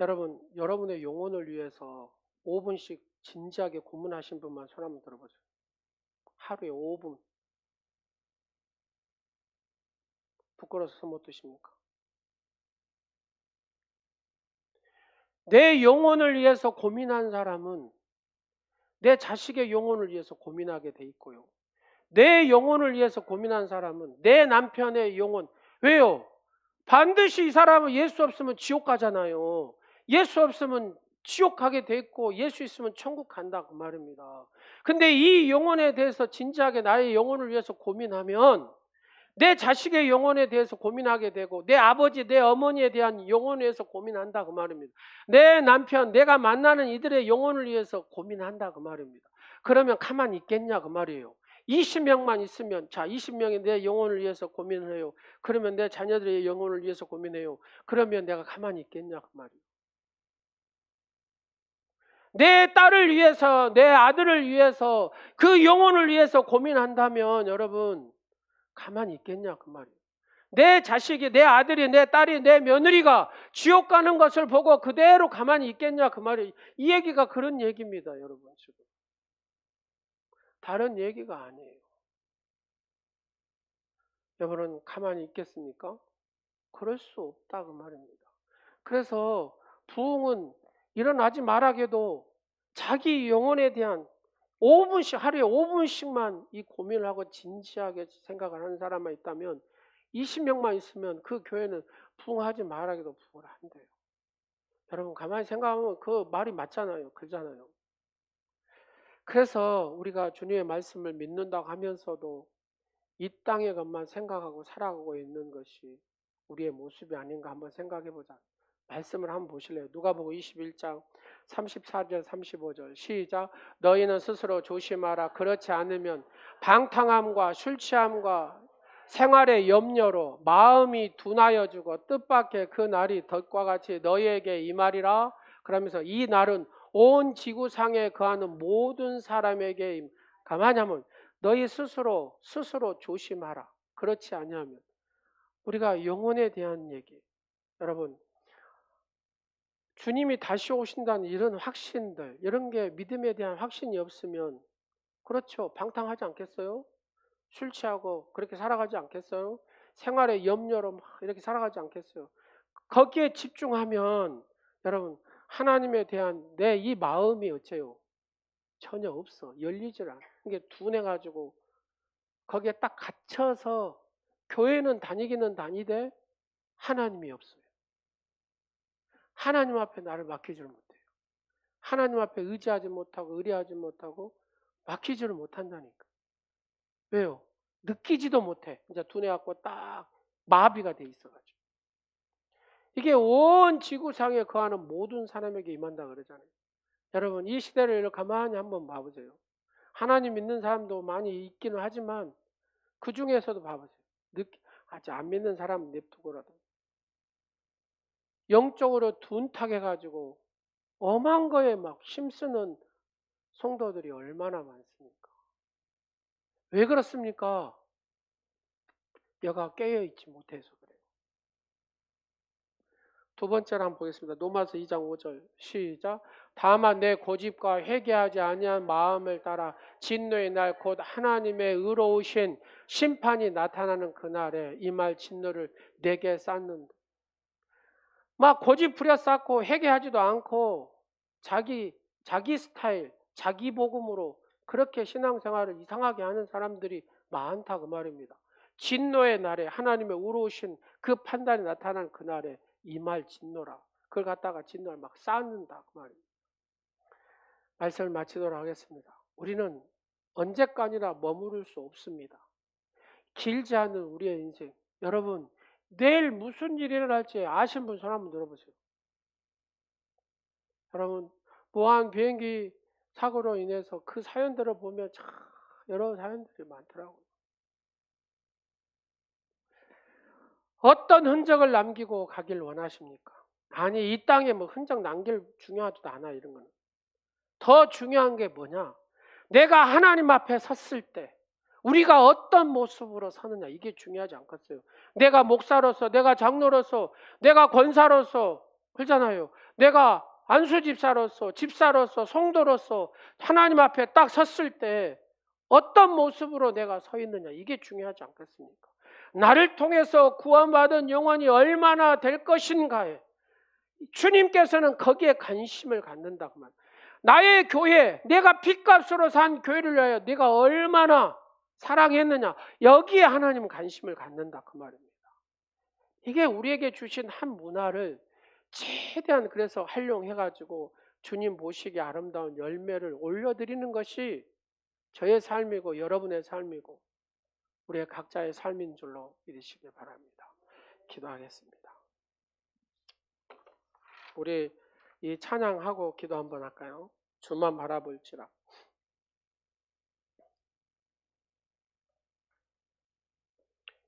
A: 여러분, 여러분의 영혼을 위해서 5분씩 진지하게 고민하신 분만 손 한번 들어보세요. 하루에 5분. 부끄러워서 손 못 드십니까? 내 영혼을 위해서 고민한 사람은 내 자식의 영혼을 위해서 고민하게 돼 있고요. 내 영혼을 위해서 고민한 사람은 내 남편의 영혼. 왜요? 반드시 이 사람은 예수 없으면 지옥 가잖아요. 예수 없으면 지옥 가게 돼 있고 예수 있으면 천국 간다 그 말입니다. 근데 이 영혼에 대해서 진지하게 나의 영혼을 위해서 고민하면 내 자식의 영혼에 대해서 고민하게 되고 내 아버지, 내 어머니에 대한 영혼에 대해서 고민한다 그 말입니다. 내 남편, 내가 만나는 이들의 영혼을 위해서 고민한다 그 말입니다. 그러면 가만히 있겠냐 그 말이에요. 20명만 있으면 자 20명이 내 영혼을 위해서 고민을 해요. 그러면 내 자녀들의 영혼을 위해서 고민해요. 그러면 내가 가만히 있겠냐 그 말이에요. 내 딸을 위해서 내 아들을 위해서 그 영혼을 위해서 고민한다면 여러분 가만히 있겠냐 그 말이에요. 내 자식이, 내 아들이, 내 딸이, 내 며느리가 지옥 가는 것을 보고 그대로 가만히 있겠냐 그 말이에요. 이 얘기가 그런 얘기입니다 여러분. 지금 다른 얘기가 아니에요. 여러분 가만히 있겠습니까? 그럴 수 없다 그 말입니다. 그래서 부흥은 일어나지 말아게도 자기 영혼에 대한 5분씩 하루에 5분씩만 이 고민을 하고 진지하게 생각을 하는 사람만 있다면 20명만 있으면 그 교회는 부흥하지 말아게도 부흥을 한대요. 여러분 가만히 생각하면 그 말이 맞잖아요. 그러잖아요. 그래서 우리가 주님의 말씀을 믿는다고 하면서도 이 땅의 것만 생각하고 살아가고 있는 것이 우리의 모습이 아닌가 한번 생각해 보자. 말씀을 한번 보실래요? 누가복음 21장 34절 35절 시작. 너희는 스스로 조심하라. 그렇지 않으면 방탕함과 술 취함과 생활의 염려로 마음이 둔하여지고 뜻밖의 그 날이 덫과 같이 너희에게 임하리라. 그러면서 이 날은 온 지구상에 거하는 모든 사람에게 가만히 하면 너희 스스로 조심하라. 그렇지 아니하면 우리가 영혼에 대한 얘기 여러분 주님이 다시 오신다는 이런 확신들 이런 게 믿음에 대한 확신이 없으면 그렇죠. 방탕하지 않겠어요? 술 취하고 그렇게 살아가지 않겠어요? 생활의 염려로 막 이렇게 살아가지 않겠어요? 거기에 집중하면 여러분 하나님에 대한 내 이 마음이 어째요? 전혀 없어. 열리질 않아. 이게 둔해가지고 거기에 딱 갇혀서 교회는 다니기는 다니되 하나님이 없어요. 하나님 앞에 나를 맡기지를 못해요. 하나님 앞에 의지하지 못하고 의뢰하지 못하고 맡기지를 못한다니까. 왜요? 느끼지도 못해. 이제 둔해갖고 딱 마비가 돼 있어가지고. 이게 온 지구상에 거하는 모든 사람에게 임한다 그러잖아요. 여러분 이 시대를 가만히 한번 봐보세요. 하나님 믿는 사람도 많이 있기는 하지만 그 중에서도 봐보세요. 아직 안 믿는 사람은 냅두고라도 영적으로 둔탁해가지고 엄한 거에 막 힘쓰는 성도들이 얼마나 많습니까? 왜 그렇습니까? 여가 깨어있지 못해서 그래요. 두 번째로 한번 보겠습니다. 로마서 2장 5절 시작. 다만 내 고집과 회개하지 아니한 마음을 따라 진노의 날 곧 하나님의 의로우신 심판이 나타나는 그날에 이 말 진노를 내게 쌓는다. 막 고집 부려 쌓고 회개하지도 않고 자기 스타일, 자기 복음으로 그렇게 신앙생활을 이상하게 하는 사람들이 많다 그 말입니다. 진노의 날에 하나님의 의로우신 그 판단이 나타난 그날에 이 말 진노라. 그걸 갖다가 진노를 막 쌓는다 그 말입니다. 말씀을 마치도록 하겠습니다. 우리는 언제까지나 머무를 수 없습니다. 길지 않은 우리의 인생. 여러분 내일 무슨 일이 일어날지 아시는 분 손 한번 들어보세요. 여러분 무한 비행기 사고로 인해서 그 사연들을 보면 참 여러 사연들이 많더라고요. 어떤 흔적을 남기고 가길 원하십니까? 아니 이 땅에 뭐 흔적 남길 중요하지도 않아. 이런 거는 더 중요한 게 뭐냐, 내가 하나님 앞에 섰을 때 우리가 어떤 모습으로 서느냐, 이게 중요하지 않겠어요? 내가 목사로서, 내가 장로로서, 내가 권사로서, 그렇잖아요. 내가 안수집사로서, 집사로서, 성도로서 하나님 앞에 딱 섰을 때 어떤 모습으로 내가 서 있느냐, 이게 중요하지 않겠습니까? 나를 통해서 구원받은 영혼이 얼마나 될 것인가에 주님께서는 거기에 관심을 갖는다고 말합니다. 나의 교회, 내가 핏값으로 산 교회를 위하여 내가 얼마나 사랑했느냐, 여기에 하나님은 관심을 갖는다 그 말입니다. 이게 우리에게 주신 한 문화를 최대한 그래서 활용해가지고 주님 보시기에 아름다운 열매를 올려드리는 것이 저의 삶이고 여러분의 삶이고 우리의 각자의 삶인 줄로 믿으시길 바랍니다. 기도하겠습니다. 우리 이 찬양하고 기도 한번 할까요? 주만 바라볼지라.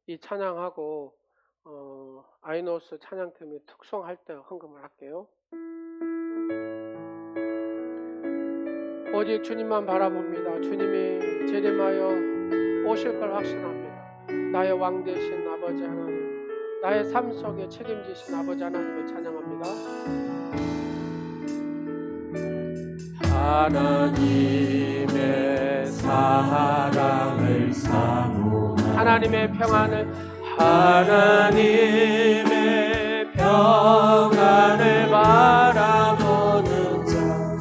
A: 이 찬양하고 아이노스 찬양팀이 특송할 때 헌금을 할게요. 오직 주님만 바라봅니다. 주님이 재림하여 오실 걸 확신합니다. 나의 왕 되신 아버지 하나님, 나의 삶 속에 책임지신 아버지 하나님을 찬양합니다.
B: 하나님의 사랑을 사모하는,
A: 하나님의 평안을,
B: 하나님의 평안을 바라보는 자,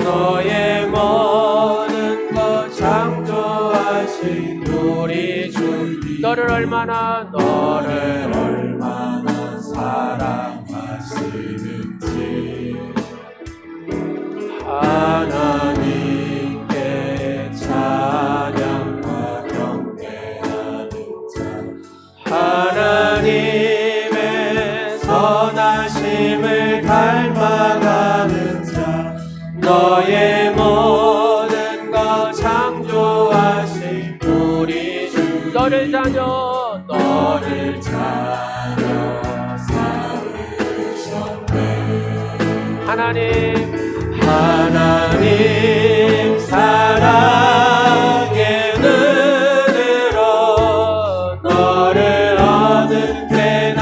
B: 너의 모든 것 창조하신 우리 주님,
A: 너를 얼마나
B: 사랑하시는지 하나님께 찬양과 경배하는 자, 하나님의 선하심을 닮아가는 자, 너의 모든 것 창조하신 우리 주,
A: 너를 자녀
B: 삼으셨네.
A: 하나님
B: 사랑의 눈으로 너를 어둡게나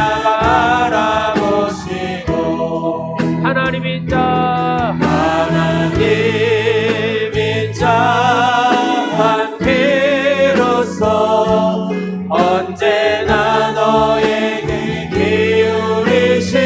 B: 바라보시고,
A: 하나님인 자
B: 한 피로써 언제나 너에게 기울이시니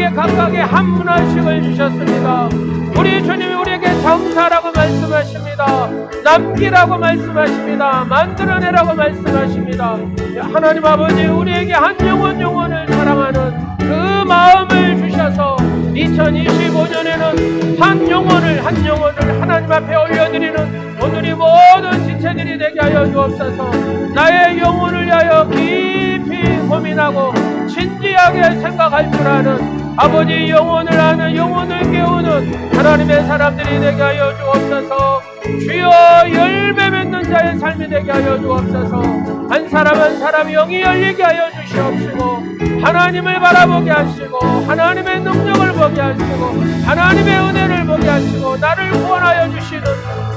A: 우리에게 각각의 한 문화씩을 주셨습니다. 우리 주님이 우리에게 장사라고 말씀하십니다. 남기라고 말씀하십니다. 만들어내라고 말씀하십니다. 하나님 아버지, 우리에게 한 영혼을 사랑하는 그 마음을 주셔서 2025년에는 한 영혼을 하나님 앞에 올려드리는 오늘이 모든 지체들이 되게 하여 주옵소서. 나의 영혼을 위하여 깊이 고민하고 진지하게 생각할 줄 아는 아버지, 영혼을 아는, 영혼을 깨우는 하나님의 사람들이 되게 하여 주옵소서. 주여, 열매 맺는 자의 삶이 되게 하여 주옵소서. 한 사람 한 사람 영이 열리게 하여 주시옵시고, 하나님을 바라보게 하시고, 하나님의 능력을 보게 하시고, 하나님의 은혜를 보게 하시고, 나를 구원하여 주시는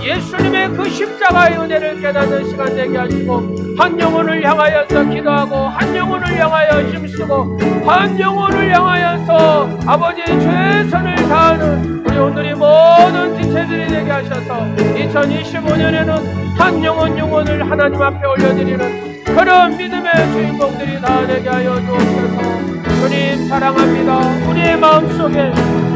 A: 예수님의 그 십자가의 은혜를 깨닫는 시간 되게 하시고, 한 영혼을 향하여서 기도하고, 한 영혼을 향하여 힘쓰고, 한 영혼을 향하여서 아버지의 최선을 다하는 우리 오늘이 모든 지체들이 되게 하셔서 2025년에는 한 영혼을 하나님 앞에 올려드리는 그런 믿음의 주인공들이 다 되게 하여 주옵소서. 주님 사랑합니다. 우리의 마음속에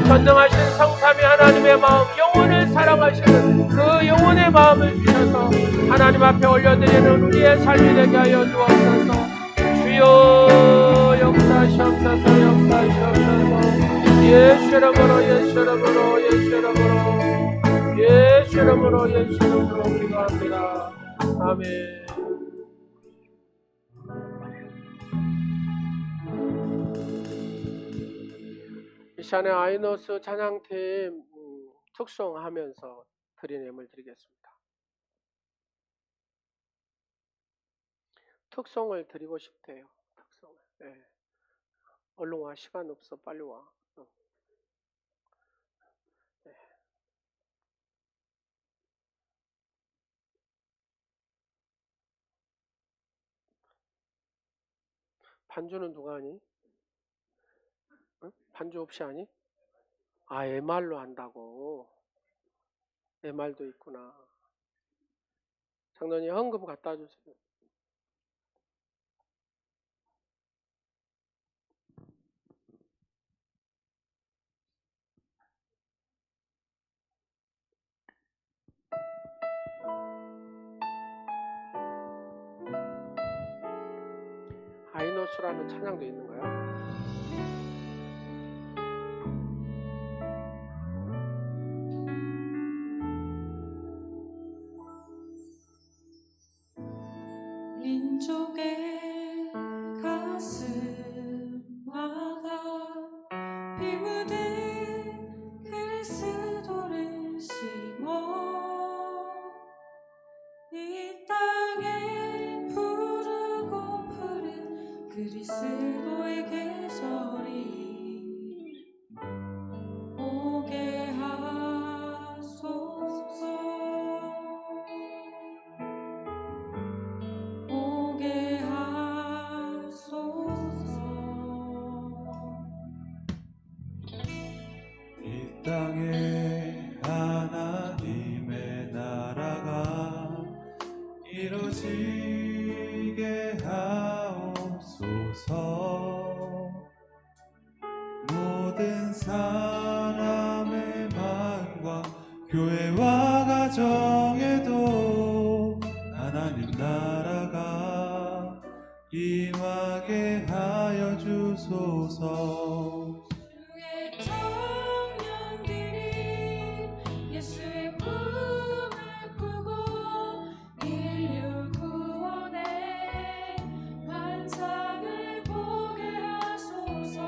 A: 전능하신 성삼위 하나님의 마음, 영혼을 사랑하시는 그 영혼의 마음을 주셔서 하나님 앞에 올려드리는 우리의 삶이 되게 하여 주옵소서. 주여, 역사하시옵소서. 역사하시옵소서. 예수 이름으로, 예수 이름으로, 예수 이름으로, 예수 이름으로, 예수 이름으로 기도합니다. 아멘. 이 시간에 아이노스 찬양팀 특송하면서 드린 예물 드리겠습니다. 특송을 드리고 싶대요. 특송을. 네. 얼른 와. 시간 없어. 빨리 와. 네. 반주는 누가 하니? 응? 반주 없이 하니? 아, MR로 한다고. MR도 있구나. 장로님 헌금 갖다 주세요. 아이노스라는 찬양도 있는 거야?
C: 민족의 가슴마다 피 묻은 그리스도를 심어 이 땅에 푸르고 푸른 그리스도의 계절이 오게 하소서. 오게 하소서.
B: 이 땅에 하나님의 나라가 이루어지게 하옵소서. 모든 사람의 마음과 교회와 가정에도 하나님 나라가 임하게 하여 주소서.
C: 주의 청년들이 예수의 꿈을 꾸고 인류 구원의 환상을 보게 하소서.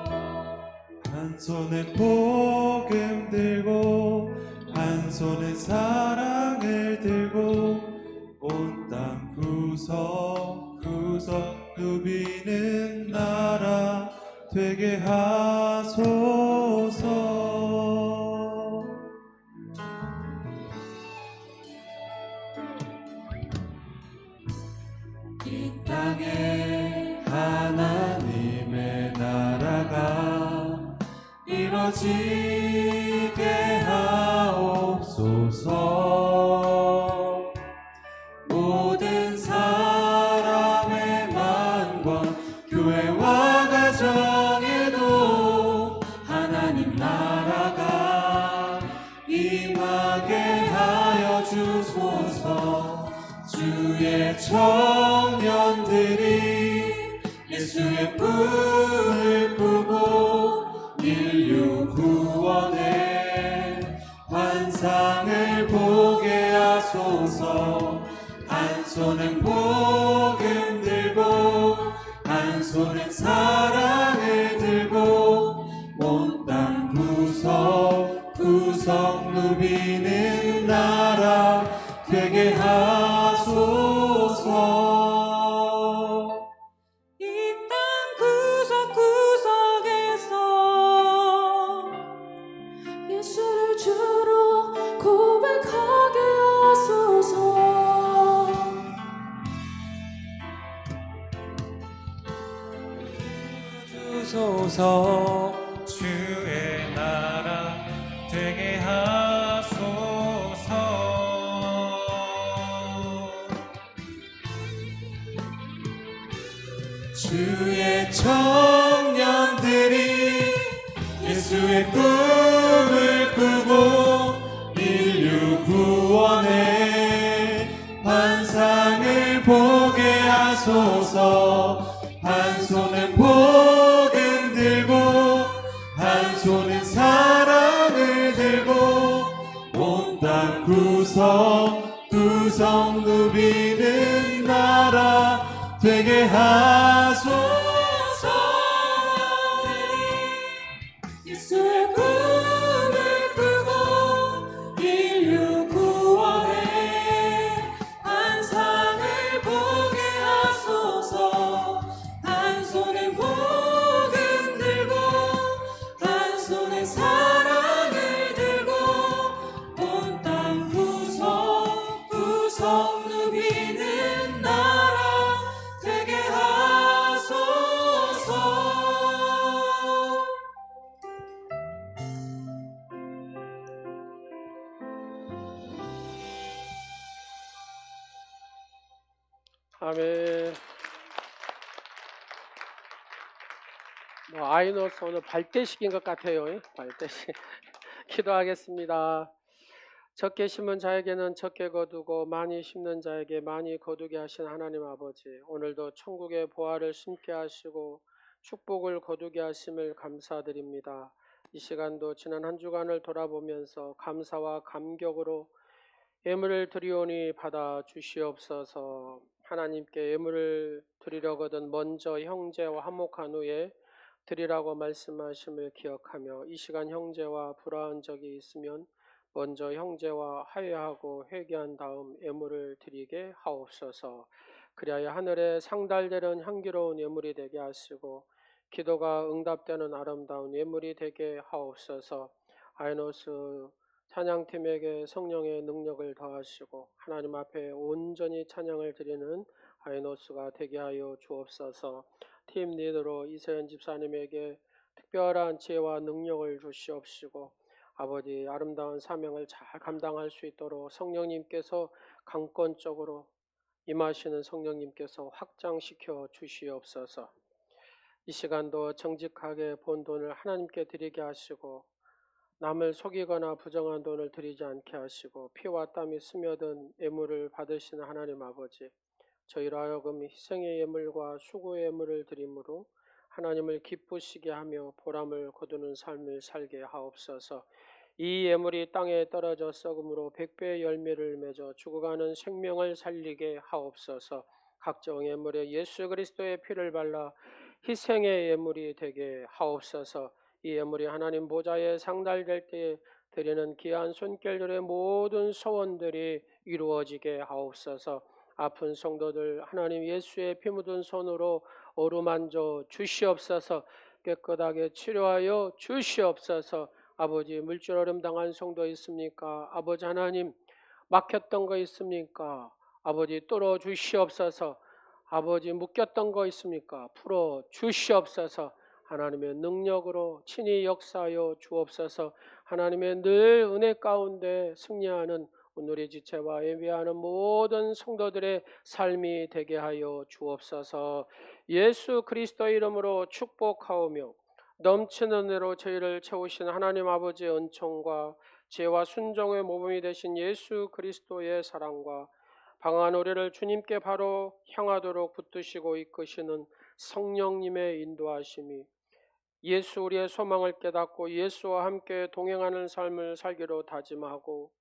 B: 한 손에 복음 들고 한 손에 사랑을 들고 온 땅 구석구석 누비는 나라 되게 하소서.
C: 이 땅에
B: 하나님의 나라가 이루어지게 하옵소서. 모든 사람의 마음과 교회와 가정에도 주의 청년들이 예수의 꿈을 꾸고 인류 구원의 환상을 보게 하소서. 한 손은 복음 들고 한 손은 사랑을 들고 온 땅 구석구석 누비는 나라 되게 하소서.
C: 이 땅 구석구석에서 예수를 주로 고백하게 하소서.
B: 주소서. 주의 나라 되게 하소서. 주의 청년들이 예수의 꿈을 꾸고 인류 구원의 환상을 보게 하소서. 한 손은 복음 들고 한 손은 사랑을 들고 온 땅 구석구석 누비는 나라 되게 하소서.
C: 예수의 꿈을 꾸고 인류 구원의 환상을 보게 하소서. 한 손에 복음 들고 한 손에 사랑을 들고 온 땅 구석구석 누비는 나라 되게 하소서.
A: 아멘. 아이노스 오늘 발대식인 것 같아요. 발대식. 기도하겠습니다. 적게 심은 자에게는 적게 거두고 많이 심는 자에게 많이 거두게 하신 하나님 아버지, 오늘도 천국의 보화를 심게 하시고 축복을 거두게 하심을 감사드립니다. 이 시간도 지난 한 주간을 돌아보면서 감사와 감격으로 예물을 드리오니 받아 주시옵소서. 하나님께 예물을 드리려거든 먼저 형제와 화목한 후에 드리라고 말씀하심을 기억하며 이 시간 형제와 불화한 적이 있으면 먼저 형제와 화해하고 회개한 다음 예물을 드리게 하옵소서. 그리하여 하늘에 상달되는 향기로운 예물이 되게 하시고 기도가 응답되는 아름다운 예물이 되게 하옵소서. 아이노스 찬양팀에게 성령의 능력을 더하시고 하나님 앞에 온전히 찬양을 드리는 아이노스가 되게 하여 주옵소서. 팀 리더로 이세연 집사님에게 특별한 지혜와 능력을 주시옵시고 아버지 아름다운 사명을 잘 감당할 수 있도록 성령님께서 강권적으로 임하시는 성령님께서 확장시켜 주시옵소서. 이 시간도 정직하게 본 돈을 하나님께 드리게 하시고 남을 속이거나 부정한 돈을 드리지 않게 하시고 피와 땀이 스며든 예물을 받으시는 하나님 아버지, 저희로 하여금 희생의 예물과 수고의 예물을 드림으로 하나님을 기쁘시게 하며 보람을 거두는 삶을 살게 하옵소서. 이 예물이 땅에 떨어져 썩음으로 백배의 열매를 맺어 죽어가는 생명을 살리게 하옵소서. 각종 예물에 예수 그리스도의 피를 발라 희생의 예물이 되게 하옵소서. 이 예물이 하나님 보좌에 상달될 때에 드리는 귀한 손길들의 모든 소원들이 이루어지게 하옵소서. 아픈 성도들 하나님 예수의 피 묻은 손으로 어루만져 주시옵소서. 깨끗하게 치료하여 주시옵소서. 아버지 물질어림 당한 성도 있습니까? 아버지 하나님 막혔던 거 있습니까? 아버지 뚫어 주시옵소서. 아버지 묶였던 거 있습니까? 풀어 주시옵소서. 하나님의 능력으로 친히 역사하여 주옵소서. 하나님의 늘 은혜 가운데 승리하는 오늘의 지체와 예배하는 모든 성도들의 삶이 되게 하여 주옵소서. 예수 그리스도의 이름으로 축복하오며 넘치는 은혜로 저희를 채우신 하나님 아버지의 은총과 죄와 순종의 모범이 되신 예수 그리스도의 사랑과 방한 우리를 주님께 바로 향하도록 붙드시고 이끄시는 성령님의 인도하심이 예수 우리의 소망을 깨닫고 예수와 함께 동행하는 삶을 살기로 다짐하고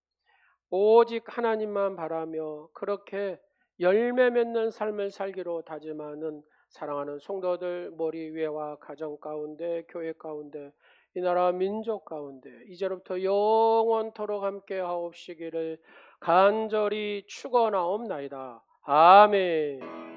A: 오직 하나님만 바라며 그렇게 열매 맺는 삶을 살기로 다짐하는 사랑하는 성도들 머리 위에와 가정 가운데 교회 가운데 이 나라 민족 가운데 이제로부터 영원토록 함께 하옵시기를 간절히 축원하옵나이다. 아멘.